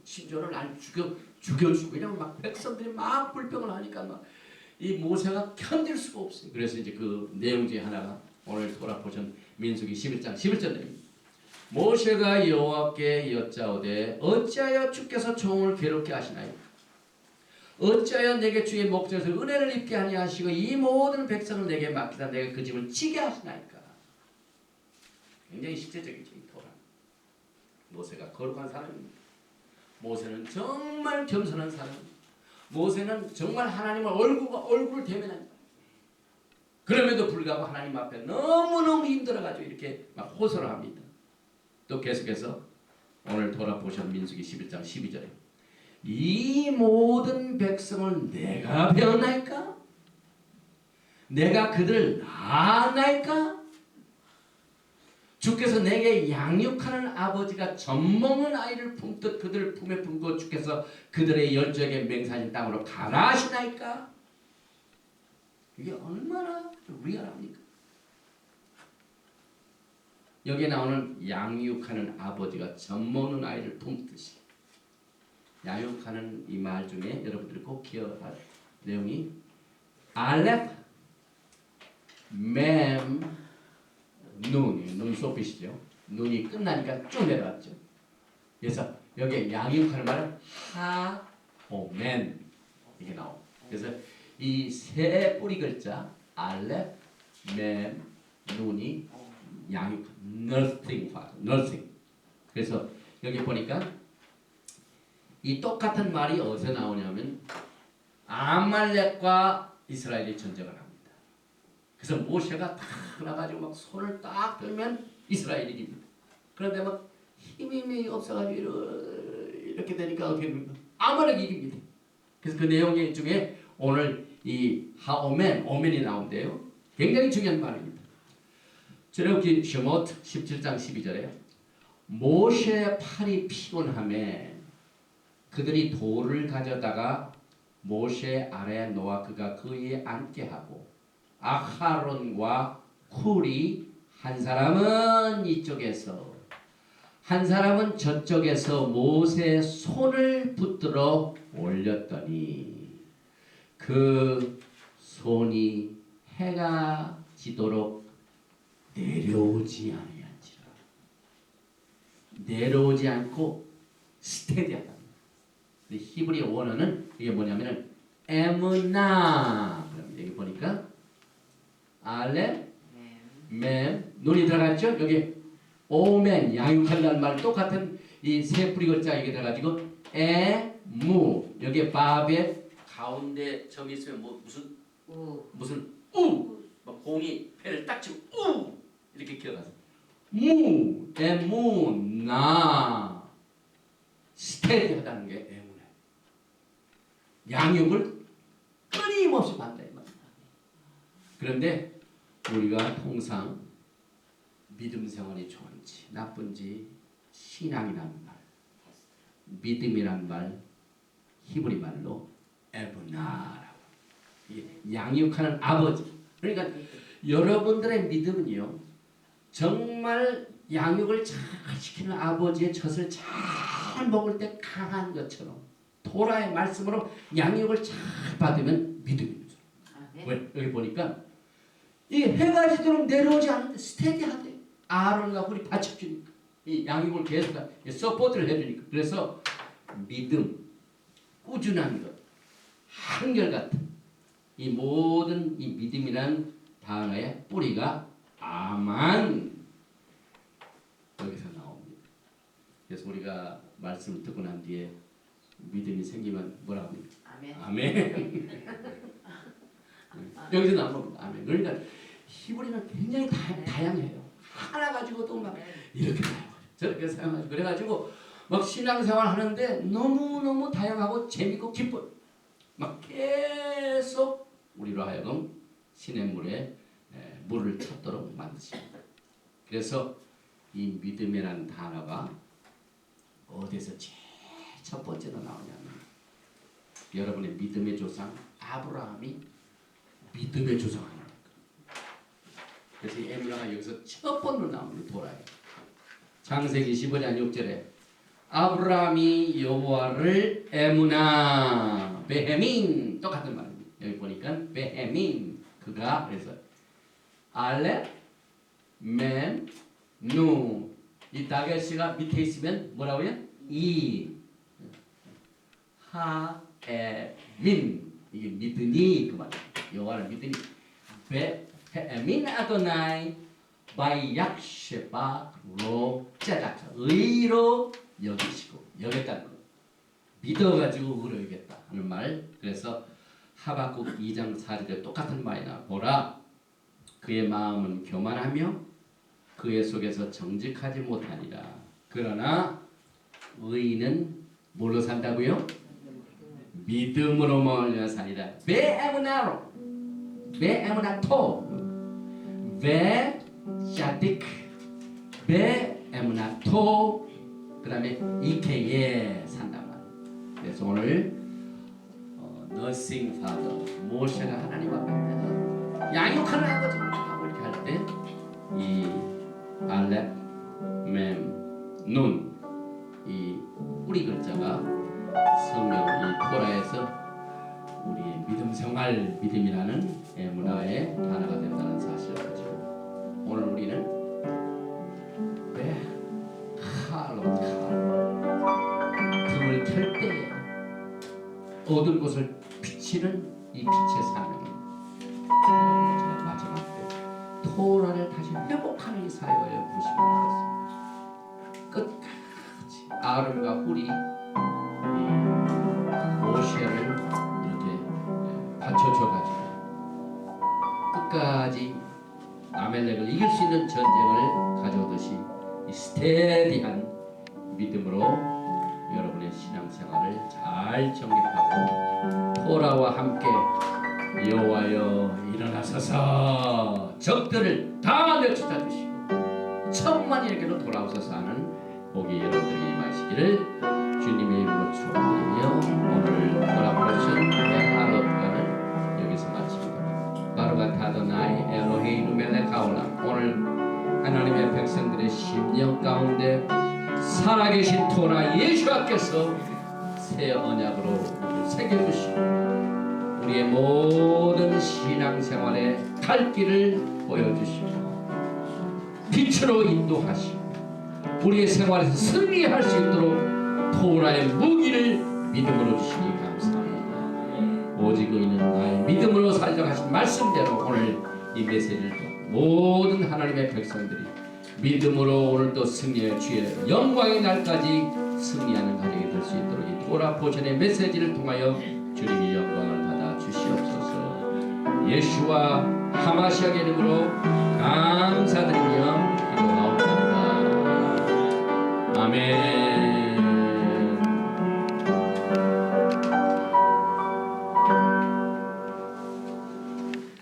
심지어는 날 죽여주고 이러면 막 백성들이 막 불평을 하니까 막 이 모세가 견딜 수가 없어요. 그래서 이제 그 내용 중에 하나가 오늘 토라 포션 민수기 11장 11절입니다. 모세가 여호와께 여짜오되 어찌하여 주께서 종을 괴롭게 하시나요? 어찌하여 내게 주의 목전에서 은혜를 입게 아니하시고 이 모든 백성을 내게 맡기다 내가 그 짐을 지게 하시나이까? 굉장히 실제적이죠. 이 토라. 모세가 거룩한 사람입니다. 모세는 정말 겸손한 사람입니다. 모세는 정말 하나님을 얼굴을 대면합니다. 그럼에도 불구하고 하나님 앞에 너무너무 힘들어가지고 이렇게 막 호소를 합니다. 또 계속해서 오늘 돌아보신 민수기 11장 12절에 이 모든 백성을 내가 배웠나이까? 내가 그들을 낳았나이까? 주께서 내게 양육하는 아버지가 젖먹는 아이를 품듯 그들을 품에 품고 주께서 그들의 열조에게 맹세하신 땅으로 가라 하시나이까? 이게 얼마나 리얼합니까? 여기에 나오는 양육하는 아버지가 젖먹는 아이를 품듯이 양육하는 이 말 중에 여러분들이 꼭 기억할 내용이 알렙 맴 눈이 눈썹이시죠. 눈이 끝나니까 쭉 내려왔죠. 그래서 여기에 양육하는 말은 하오멘 이게 나옵니다. 그래서 이 세 뿌리 글자 알렙 맴 눈이 양육 nursing father, nursing. 그래서 여기 보니까 이 똑같은 말이 어디서 나오냐면 아말렉과 이스라엘이 전쟁을 합니다. 그래서 모세가 딱 나가지고 막 손을 딱 들면 이스라엘이 이깁니다. 그런데 막 힘이 없어가지고 이렇게 되니까 어떻게 됩니까? 아말렉이 이깁니다. 그래서 그 내용 중에 오늘 이 하오멘, 오멘이 나온대요. 굉장히 중요한 말입니다. 출애굽기 쉐모트 17장 12절에 모세의 팔이 피곤함에 그들이 돌을 가져다가 모세 아래에 놓아 그가 그 위에 앉게 하고 아하론과 쿨이 한 사람은 이쪽에서 한 사람은 저쪽에서 모세의 손을 붙들어 올렸더니 그 손이 해가 지도록 내려오지 아니한지라. 내려오지 않고 스테디하다. 히브리 원어는 이게 뭐냐면은 에무나. 그럼 여기 보니까 알렙, mem눈이 들어갔죠? 여기 오멘 양육한다는 말 똑같은 이 세 뿌리 글자 이게 들어가지고 에무 여기 밥에 가운데 점이 있으면 뭐 무슨 막 공이 배를 딱 치고 우 이렇게 기어가서 무 에무나 스테디하다는 게 에무네. 양육을 끊임없이 받다 이 말이야. 그런데 우리가 통상 믿음 생활이 좋은지 나쁜지 신앙이라는 말, 믿음이란 말, 히브리 말로 에브나라고. 이게 양육하는 아버지. 그러니까 여러분들의 믿음은요, 정말 양육을 잘 시키는 아버지의 젖을 잘 먹을 때 강한 것처럼 토라의 말씀으로 양육을 잘 받으면 믿음입니다. 왜? 여기 보니까 이게 해가 지도록 내려오지 않는데 스테디한데 아론과 홀이 받쳐주니까 이 양육을 계속 서포트를 해주니까 그래서 믿음, 꾸준한 것, 한결같은 이 모든 이 믿음이란 단어의 뿌리가 아만 여기서 나옵니다. 그래서 우리가 말씀을 듣고 난 뒤에 믿음이 생기면 뭐라고 합니까? 아멘. 여기서 나온 겁니다. 아멘. 그러니까 히브리는 굉장히 다양해요. 하나 가지고도 막 이렇게 사용하죠. 저렇게 사용하죠. 그래가지고 막 신앙생활 하는데 너무너무 다양하고 재밌고 기뻐요. 막 계속 우리로 하여금 시냇물에 물을 찾도록 만드십니다. 그래서 이 믿음이라는 단어가 어디서 제일 첫 번째로 나오냐면 여러분의 믿음의 조상 아브라함이 믿음의 조상 아닙니까? 그래서 이 에무나가 여기서 첫 번으로 나옵니다. 도라에. 창세기 15장 6절에 아브라함이 여호와를 에무나 베헤민 똑같은 말입니다. 여기 보니까 베헤민 그가 그래서 알렙 멘 누 이 다겟시가 밑에 있으면 뭐라고요? 이 하에민 이게 믿으니 그 말이에요. 여호와를 믿으니 베헤민 아도나이 바이 약셰바로 짜닥 의로 여기시고 여겼다는 거 믿어가지고 의로 여겼다 하는 말. 그래서 하박국 2장 4절에 똑같은 말이 나와 보라 그의 마음은 교만하며 그의 속에서 정직하지 못하니라. 그러나 의인은 뭘로 산다고요? 믿음으로 말려 사니라. 베에무나로 베에무나토 베샤딕 베에무나토 그 다음에 이케예 산단 말. 그래서 오늘 너싱 파더 모세가 하나님 앞에 양육하는 아버지입니다. 이렇게 할 때 이 알렙 멤 눈 이 뿌리 글자가 성경 이 토라에서 우리의 믿음 생활 믿음이라는 문화의 단어가 된다는 사실을 가지고 오늘 우리는 왜 칼로 등을 켤 때에 어두운 곳을 비치는 이 빛의 사명입니다. 제가 마지막 때 토라를 다시 회복하는 이 사역을 부르시고 그렇습니다. 끝까지 아론과 홀이 모세를 이렇게 받쳐줘가지고 끝까지 아멜렉을 이길 수 있는 전쟁을 가져오듯이 이 스테디한 믿음으로 여러분의 신앙생활을 잘 정립하고 토라와 함께 여호와여 일어나소서 적들을 다 내쫓아 주시고 천만에게로 돌아오소서 하는 복이 여러분들에게 임하시기를 주님의 이름으로 축원드리며 오늘 돌아보신 알로프가는 여기서 마칩니다. 바로가 타도나이 엘로헤이누 멜레카올라 오늘 하나님의 백성들의 심령 가운데 살아계신 토라 예수께서 새 언약으로 우리를 새겨주시고 우리의 모든 신앙생활의 갈 길을 보여주시고 빛으로 인도하시고 우리의 생활에서 승리할 수 있도록 토라의 무기를 믿음으로 주시니 감사합니다. 오직 의인은 나의 믿음으로 살려 하신 말씀대로 오늘 이 메시지를 통해 모든 하나님의 백성들이 믿음으로 오늘도 승리의 주의 영광의 날까지 승리하는 가정이 될 수 있도록 이 토라 포션의 메시지를 통하여 주님이 영광을 받아 주시옵소서. 예수와 하마시아의 이름으로 감사합니다.